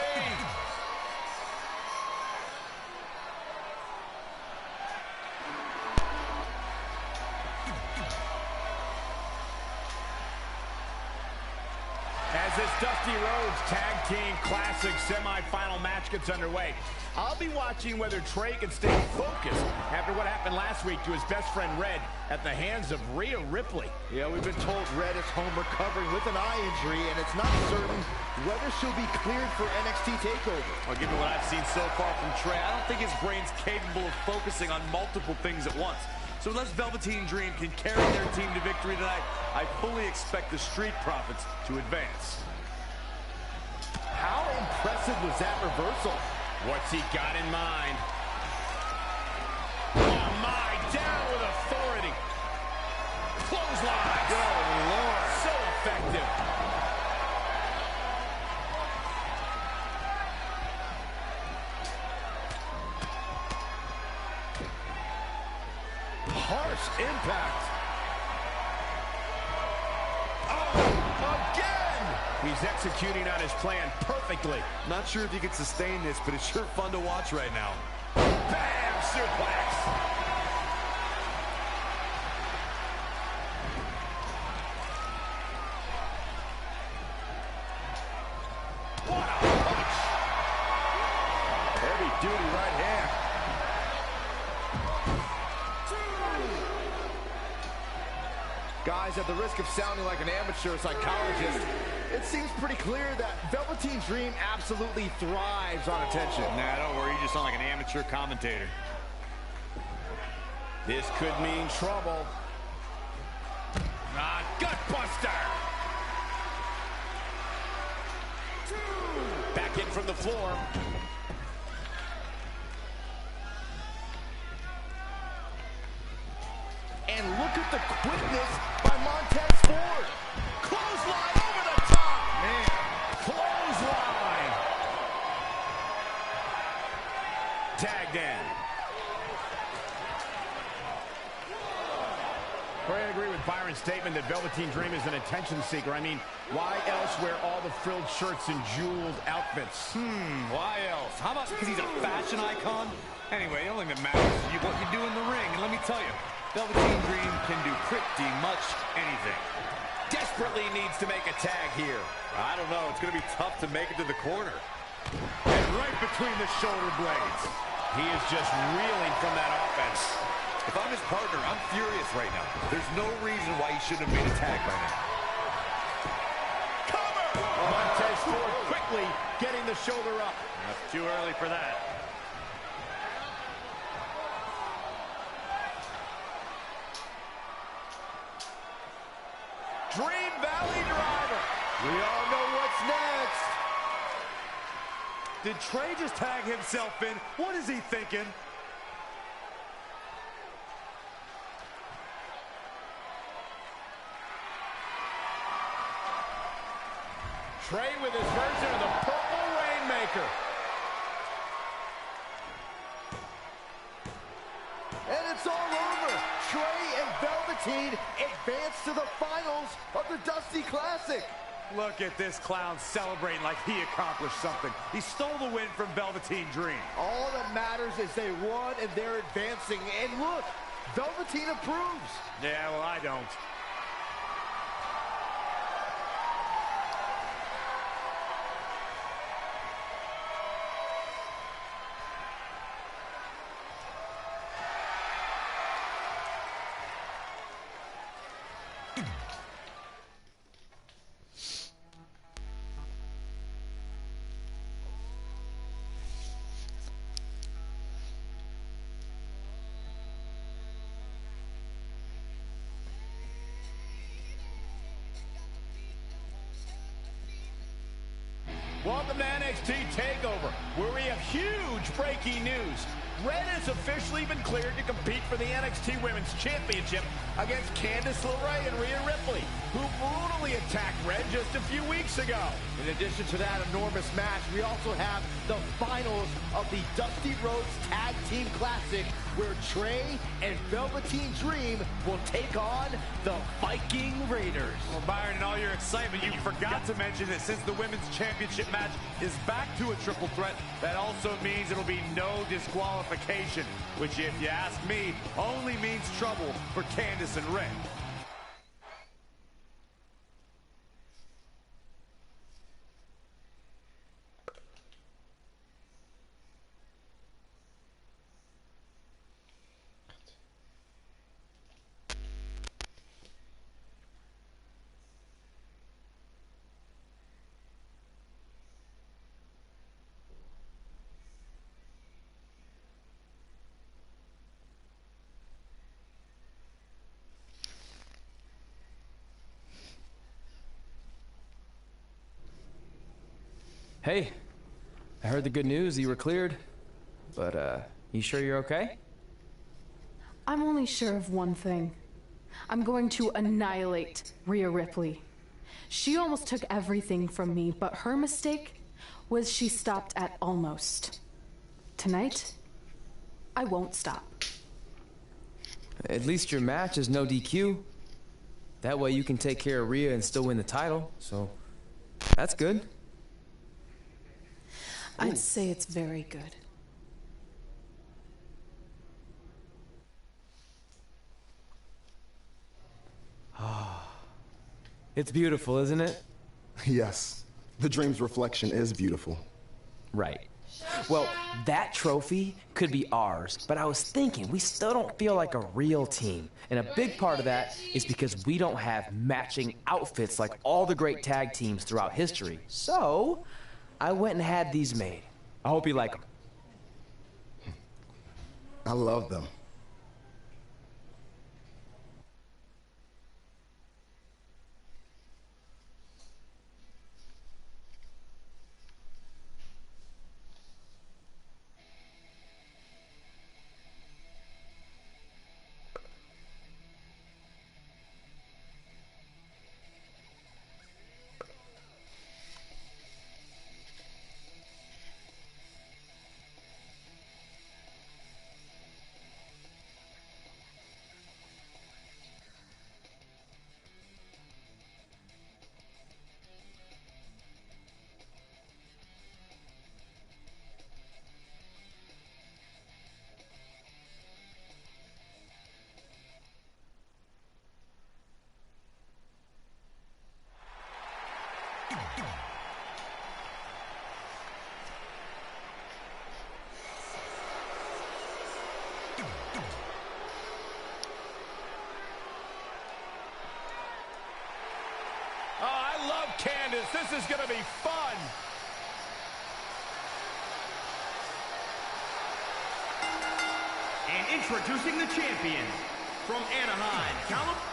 As this Dusty Rhodes Tag Team Classic semi-final match gets underway, I'll be watching whether Trey can stay focused after what happened last week to his best friend Red at the hands of Rhea Ripley. Yeah, we've been told Red is home recovering with an eye injury, and it's not certain whether she'll be cleared for NXT TakeOver. Well, given what I've seen so far from Trey, I don't think his brain's capable of focusing on multiple things at once. So unless Velveteen Dream can carry their team to victory tonight, I fully expect the Street Profits to advance. How impressive was that reversal? What's he got in mind? Oh my, down with authority. Clothesline. Good Lord. So effective. Harsh impact. Oh, again! He's executing on his plan perfectly. Not sure if you can sustain this, but it's sure fun to watch right now. Bam! Suplex! What a punch! Heavy duty right hand. Guys, at the risk of sounding like an amateur psychologist, it seems pretty clear that Velveteen Dream absolutely thrives on attention. Nah, don't worry, you just sound like an amateur commentator. This could mean trouble. Ah, gutbuster! Back in from the floor. And look at the quickness by Montez Ford. Clothesline over the top. Man, clothesline. Tagged in. I agree with Byron's statement that Velveteen Dream is an attention seeker. I mean, why else wear all the frilled shirts and jeweled outfits? Why else? How about because he's a fashion icon? Anyway, the only thing that matters is what you do in the ring. And let me tell you, Velveteen Dream can do pretty much anything. Desperately needs to make a tag here. I don't know. It's going to be tough to make it to the corner. And right between the shoulder blades. He is just reeling from that offense. If I'm his partner, I'm furious right now. There's no reason why he shouldn't have made a tag by now. Cover! Montez Ford quickly getting the shoulder up. That's too early for that. Dream Valley Driver. We all know what's next. Did Trey just tag himself in? What is he thinking? Trey with his version of the Purple Rainmaker. And it's all over. Trey and Velveteen advance to the finals of the Dusty Classic. Look at this clown celebrating like he accomplished something. He stole the win from Velveteen Dream. All that matters is they won and they're advancing. And look, Velveteen approves. Yeah, well, I don't. Welcome to NXT TakeOver, where we have huge breaking news. Red has officially been cleared to compete for the NXT Women's Championship against Candice LeRae and Rhea Ripley, who brutally attacked Red just a few weeks ago. In addition to that enormous match, we also have the finals of the Dusty Rhodes Tag Team Classic, where Trey and Velveteen Dream will take on the Viking Raiders. Well, Byron, in all your excitement, you forgot to mention that since the Women's Championship match is back to a triple threat, that also means it'll be no disqualification, which, if you ask me, only means trouble for Candice and Red. Hey, I heard the good news, you were cleared. But, you sure you're okay? I'm only sure of one thing. I'm going to annihilate Rhea Ripley. She almost took everything from me, but her mistake was she stopped at almost. Tonight, I won't stop. At least your match is no DQ. That way you can take care of Rhea and still win the title, so that's good. I'd say it's very good. It's beautiful, isn't it? Yes, the Dream's reflection is beautiful. Right. Well, that trophy could be ours, but I was thinking we still don't feel like a real team. And a big part of that is because we don't have matching outfits like all the great tag teams throughout history. So, I went and had these made. I hope you like them. I love them. I love Candace. This is going to be fun. And introducing the champion from Anaheim, California.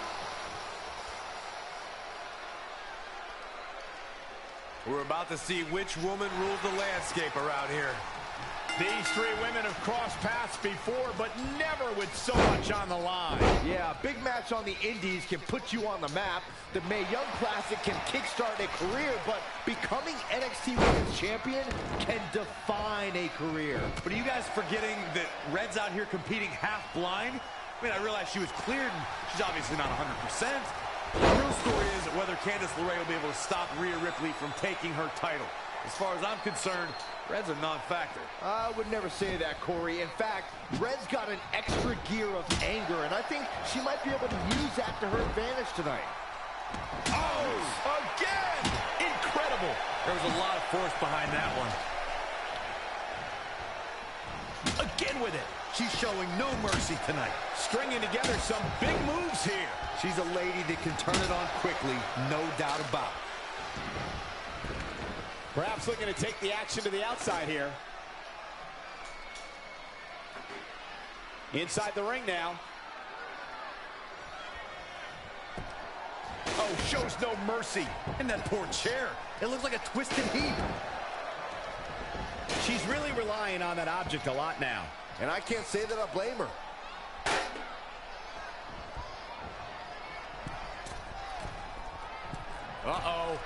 We're about to see which woman rules the landscape around here. These three women have crossed paths before, but never with so much on the line. Yeah, a big match on the Indies can put you on the map. The Mae Young Classic can kickstart a career, but becoming NXT Women's Champion can define a career. But are you guys forgetting that Red's out here competing half blind? I mean, I realize she was cleared, and she's obviously not 100%. The real story is whether Candice LeRae will be able to stop Rhea Ripley from taking her title. As far as I'm concerned, Red's a non-factor. I would never say that, Corey. In fact, Red's got an extra gear of anger, and I think she might be able to use that to her advantage tonight. Oh, again! Incredible! There was a lot of force behind that one. Again with it. She's showing no mercy tonight. Stringing together some big moves here. She's a lady that can turn it on quickly, no doubt about it. Perhaps looking to take the action to the outside here. Inside the ring now. Oh, shows no mercy. And that poor chair. It looks like a twisted heap. She's really relying on that object a lot now. And I can't say that I blame her. Uh-oh.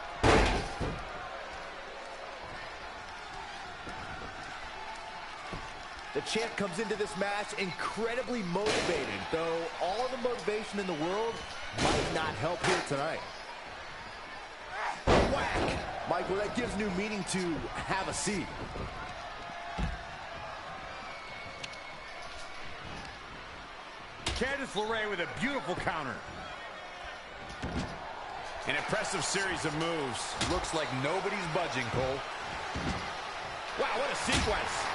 The champ comes into this match incredibly motivated, though all the motivation in the world might not help here tonight. Whack! Michael, that gives new meaning to have a seat. Candice LeRae with a beautiful counter. An impressive series of moves. Looks like nobody's budging, Cole. Wow, what a sequence.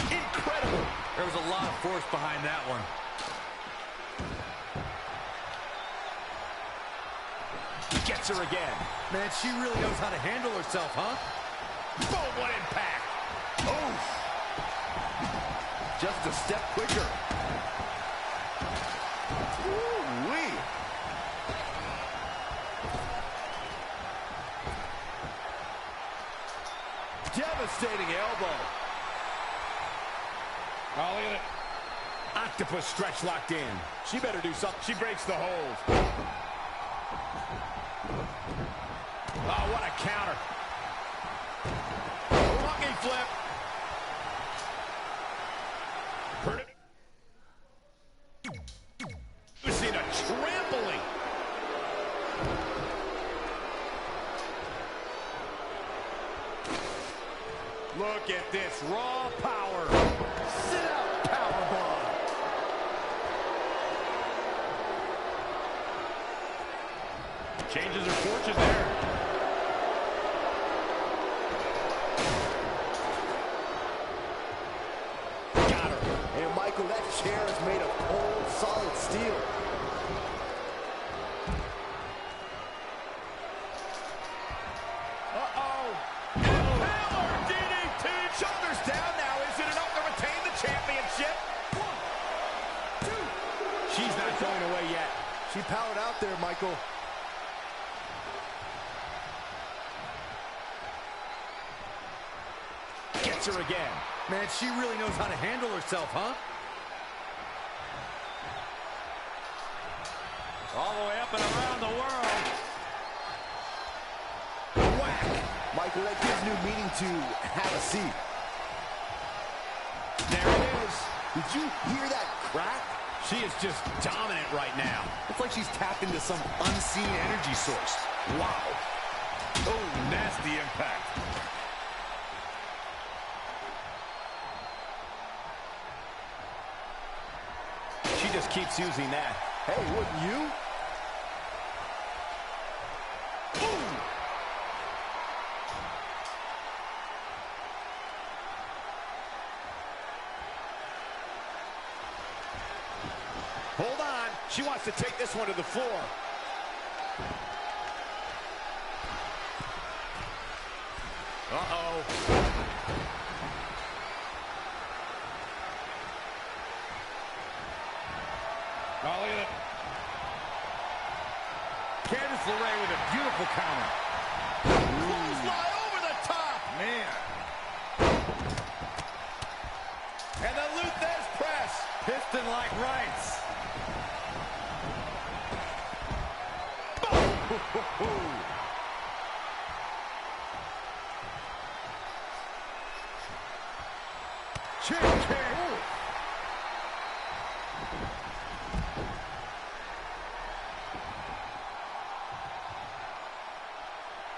Incredible. There was a lot of force behind that one. Gets her again. Man, she really knows how to handle herself, huh? Boom, what impact. Oh! Just a step quicker. Woo-wee. Devastating elbow. Oh, look at it. Octopus stretch locked in. She better do something. She breaks the hold. Oh, what a counter. Monkey flip. Heard it. We've seen a trampling. Look at this raw power. Sit out powerbomb. Changes her fortune there. Got her. And Michael, that chair is made of cold, solid steel. Uh-oh. Power DDT. Shoulders down now. Is it enough to retain the championship? 1, 2. She's not going away yet. She powered out there, Michael. Gets her again. Man, she really knows how to handle herself, huh? All the way up and around the world. Whack! Michael, that gives new meaning to have a seat. There it is. Did you hear that crack? She is just dominant right now. It's like she's tapped into some unseen energy source. Wow. Oh, nasty impact. She just keeps using that. Hey, wouldn't you? Boom! She wants to take this one to the floor. Uh-oh. Oh, look at it. Candice LeRae with a beautiful counter. Clothesline over the top. Man. And the Luthez press. Piston-like rights. Kick.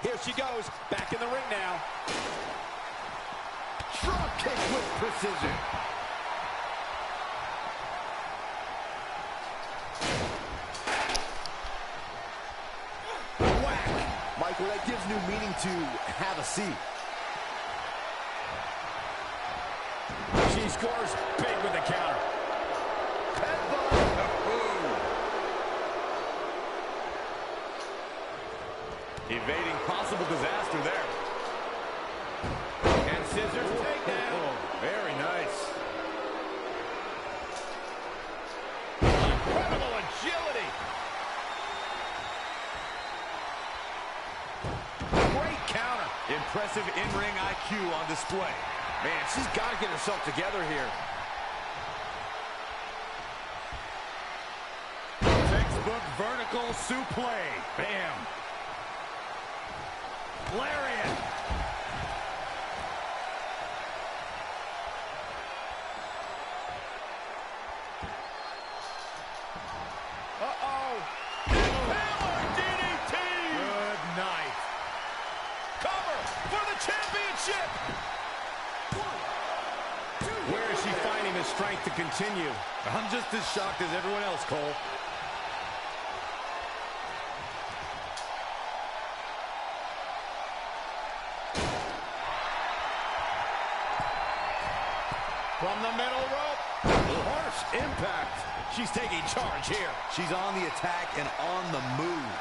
Here she goes, back in the ring now. Drop kick with precision. Whack. Michael, that gives new meaning to have a seat. She scores big with the counter. Evading possible disaster there. And scissors takedown. Very nice. Incredible agility. Great counter. Impressive in-ring IQ on display. Man, she's got to get herself together here. Textbook vertical suplex. Bam. Lariat. Uh-oh. Power DDT. Good night. Cover for the championship. Where is she finding the strength to continue? I'm just as shocked as everyone else, Cole. From the middle rope. Harsh impact. She's taking charge here. She's on the attack and on the move.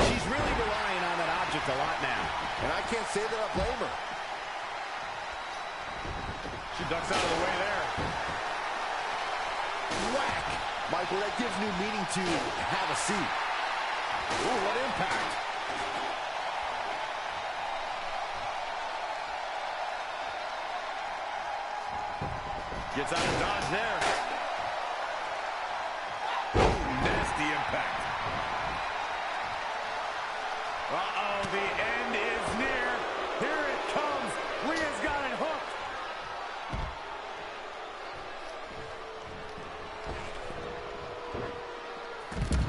She's really relying on that object a lot now. And I can't say that I blame her. She ducks out of the way there. Whack. Michael, that gives new meaning to have a seat. Ooh, what impact. Gets out of dodge there. Nasty impact. Uh-oh, the end is near. Here it comes. Rhea's got it hooked.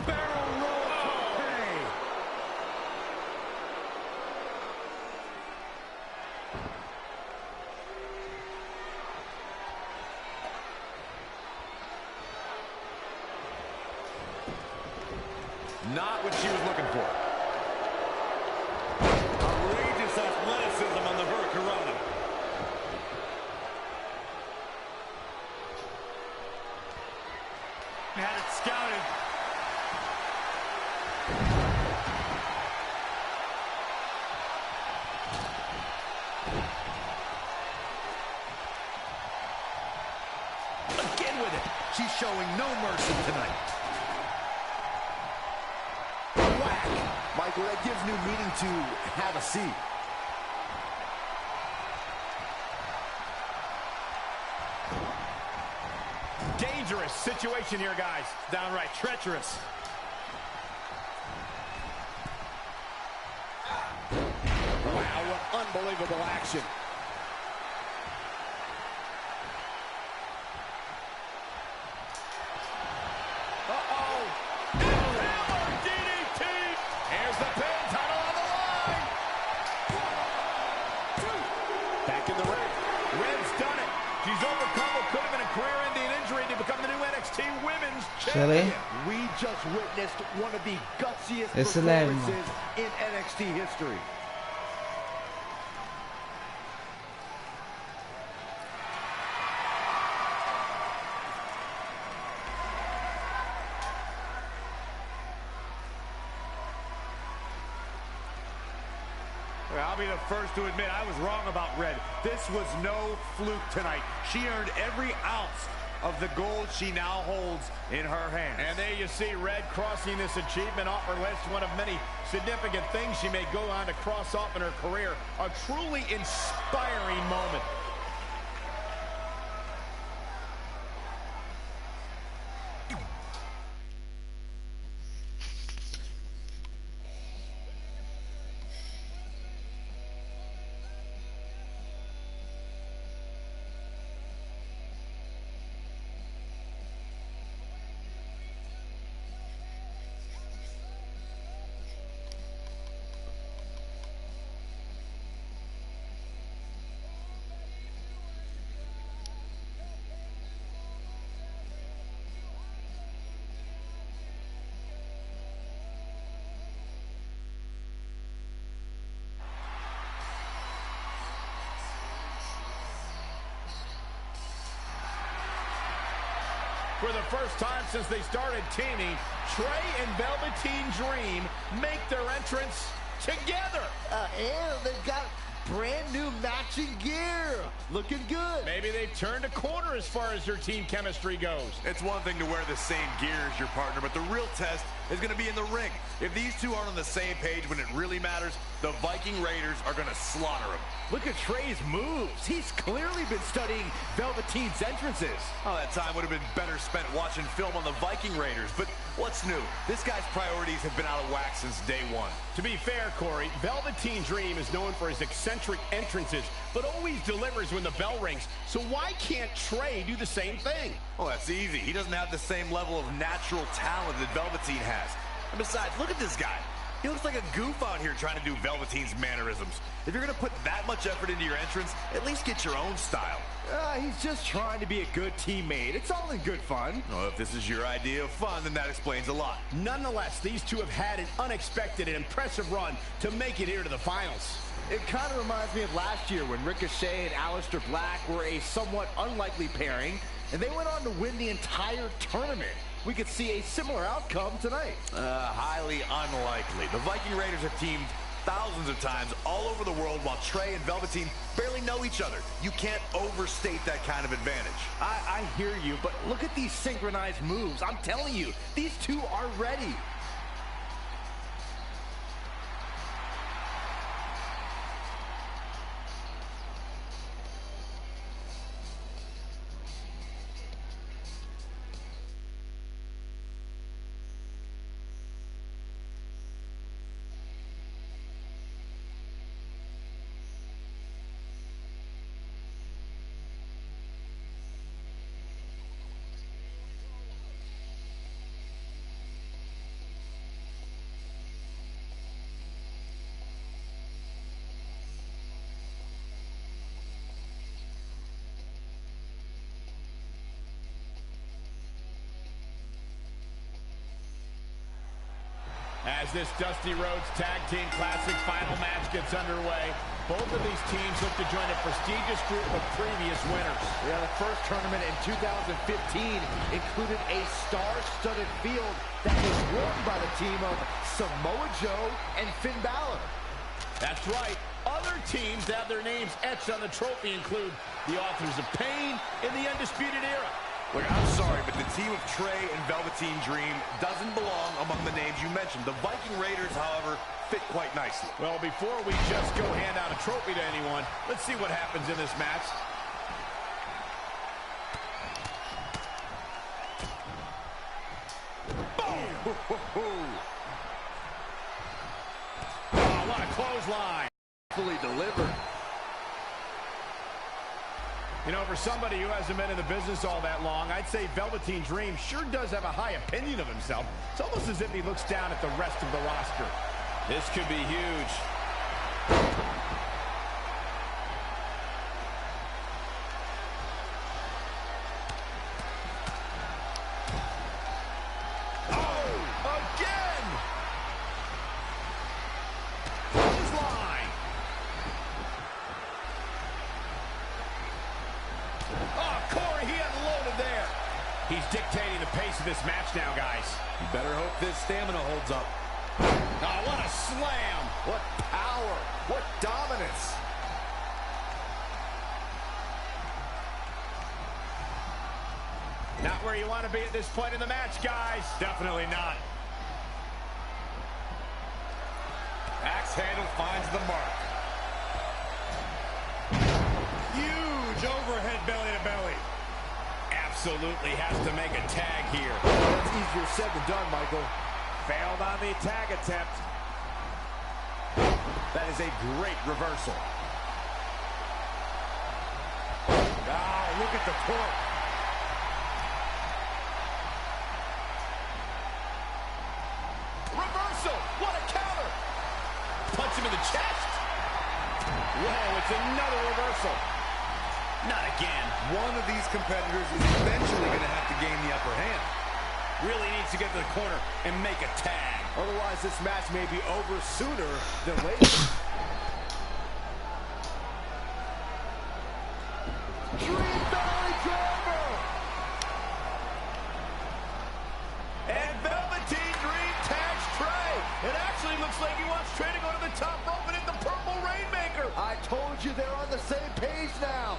Barrel roll. Hey. Not what she was looking for. Outrageous athleticism on the Hurricanrana. Had it scouted. Again with it. She's showing no mercy tonight. Michael, that gives new meaning to have a seat. Dangerous situation here, guys. Downright treacherous. Wow, what unbelievable action. Really? We just witnessed one of the gutsiest It's a lamb. performances in NXT history. I'll be the first to admit I was wrong about Red. This was no fluke tonight. She earned every ounce of the gold she now holds in her hands. And there you see Red crossing this achievement off her list, one of many significant things she may go on to cross off in her career. A truly inspiring moment. For the first time since they started teaming, Trey and Velveteen Dream make their entrance together. And they've got brand new matching gear. Looking good. Maybe they've turned a corner as far as their team chemistry goes. It's one thing to wear the same gear as your partner, but the real test is going to be in the ring. If these two aren't on the same page when it really matters, the Viking Raiders are going to slaughter them. Look at Trey's moves. He's clearly been studying Velveteen's entrances. Oh, that time would have been better spent watching film on the Viking Raiders. But what's new? This guy's priorities have been out of whack since day one. To be fair, Corey, Velveteen Dream is known for his eccentric entrances, but always delivers when the bell rings. So why can't Trey do the same thing? Oh, that's easy. He doesn't have the same level of natural talent that Velveteen has. And besides, look at this guy. He looks like a goof out here trying to do Velveteen's mannerisms. If you're going to put that much effort into your entrance, at least get your own style. He's just trying to be a good teammate. It's all in good fun. Well, if this is your idea of fun, then that explains a lot. Nonetheless, these two have had an unexpected and impressive run to make it here to the finals. It kind of reminds me of last year when Ricochet and Aleister Black were a somewhat unlikely pairing, and they went on to win the entire tournament. We could see a similar outcome tonight. Highly unlikely. The Viking Raiders have teamed thousands of times all over the world while Trey and Velveteen barely know each other. You can't overstate that kind of advantage. I hear you, but look at these synchronized moves. I'm telling you, these two are ready. As this Dusty Rhodes Tag Team Classic final match gets underway, both of these teams look to join a prestigious group of previous winners. Yeah, the first tournament in 2015 included a star-studded field that was won by the team of Samoa Joe and Finn Balor. That's right. Other teams that have their names etched on the trophy include the Authors of Pain and the Undisputed Era. Look, I'm sorry, but the team of Trey and Velveteen Dream doesn't belong among the names you mentioned. The Viking Raiders, however, fit quite nicely. Well, before we just go hand out a trophy to anyone, let's see what happens in this match. Boom! Oh, what a clothesline. Fully delivered. You know, for somebody who hasn't been in the business all that long, I'd say Velveteen Dream sure does have a high opinion of himself. It's almost as if he looks down at the rest of the roster. This could be huge. Oh, again! Clothesline! Oh, Corey, he unloaded there. He's dictating the pace of this match now, guys. You better hope this stamina holds up. Oh, what a slam. What power. What dominance. Not where you want to be at this point in the match, guys. Definitely not. Axe handle finds the mark. Huge overhead belly to belly. Absolutely has to make a tag here. That's easier said than done, Michael. Failed on the tag attempt. That is a great reversal. Oh, look at the torque. Reversal! What a counter! Punch him in the chest. Whoa, it's another reversal. Not again. One of these competitors is eventually going to have to gain the upper hand. Really needs to get to the corner and make a tag. Otherwise, this match may be over sooner than later. Dream belly driver! And Velveteen Dream tags Trey. It actually looks like he wants Trey to go to the top rope and hit the purple Rainmaker. I told you they're on the same page now.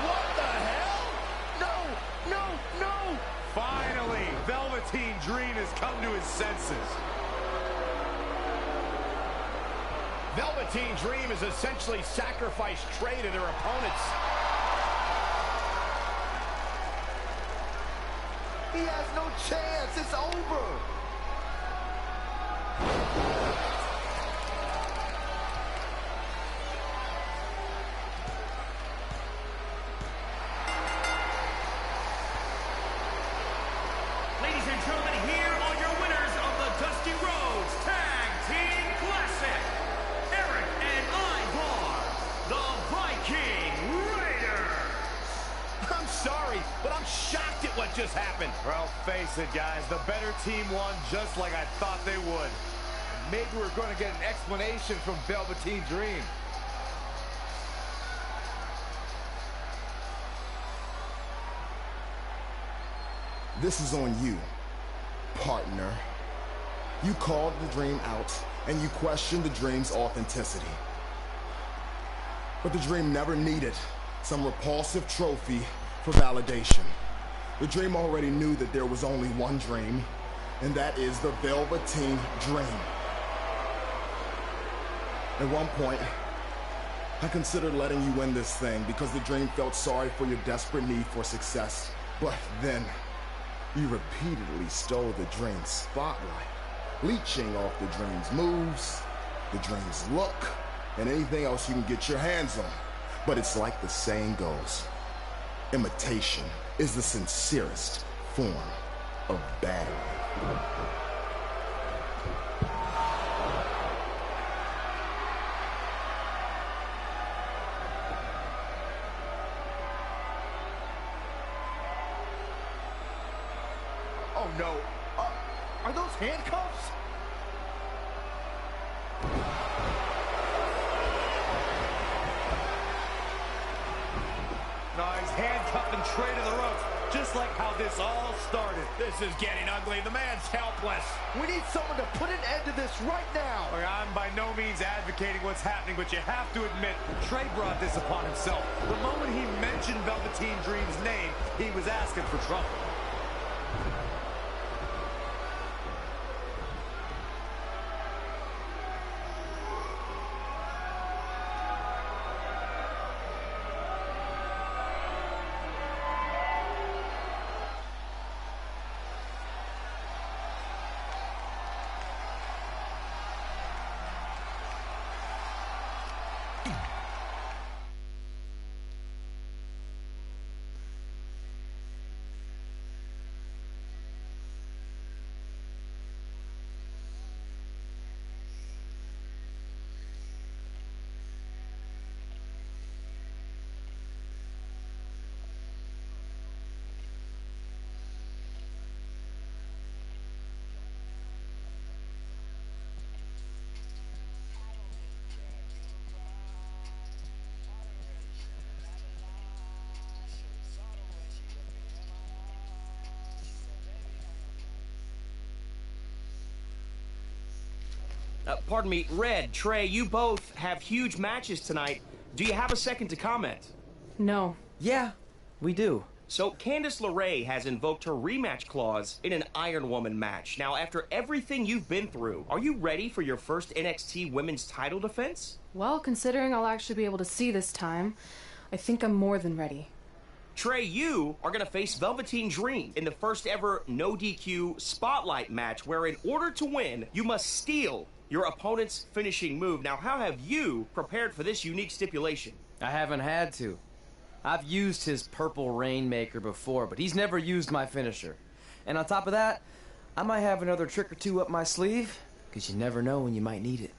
What the hell? No, no, no! Finally, Velveteen Dream has come to his senses. Velveteen Dream has essentially sacrificed Trey to their opponents. He has no chance. It's over. Ladies and gentlemen, here are your winners of the Dusty Rhodes Tag Team Classic. Eric and Ivar, the Viking Raiders. I'm sorry, but I'm shocked at what just happened. Well, face it, guys. The better team won just like I thought they would. Maybe we're going to get an explanation from Velveteen Dream. This is on you, partner. You called the Dream out, and you questioned the Dream's authenticity. But the Dream never needed some repulsive trophy for validation. The Dream already knew that there was only one Dream, and that is the Velveteen Dream. At one point, I considered letting you win this thing because the Dream felt sorry for your desperate need for success. But then, you repeatedly stole the Dream's spotlight, leeching off the Dream's moves, the Dream's look, and anything else you can get your hands on. But it's like the saying goes, imitation is the sincerest form of battery. Oh no. Are those handcuffs? No, he's handcuffing Trey to the ropes, just like how this all started. This is getting ugly. The man's helpless. We need someone to put an end to this right now. Look, I'm by no means advocating what's happening, but you have to admit, Trey brought this upon himself. The moment he mentioned Velveteen Dream's name, he was asking for trouble. Pardon me, Red, Trey, you both have huge matches tonight. Do you have a second to comment? No. Yeah, we do. So, Candice LeRae has invoked her rematch clause in an Iron Woman match. Now, after everything you've been through, are you ready for your first NXT Women's title defense? Well, considering I'll actually be able to see this time, I think I'm more than ready. Trey, you are going to face Velveteen Dream in the first ever no DQ spotlight match, where in order to win, you must steal your opponent's finishing move. Now, how have you prepared for this unique stipulation? I haven't had to. I've used his purple Rainmaker before, but he's never used my finisher. And on top of that, I might have another trick or two up my sleeve, because you never know when you might need it.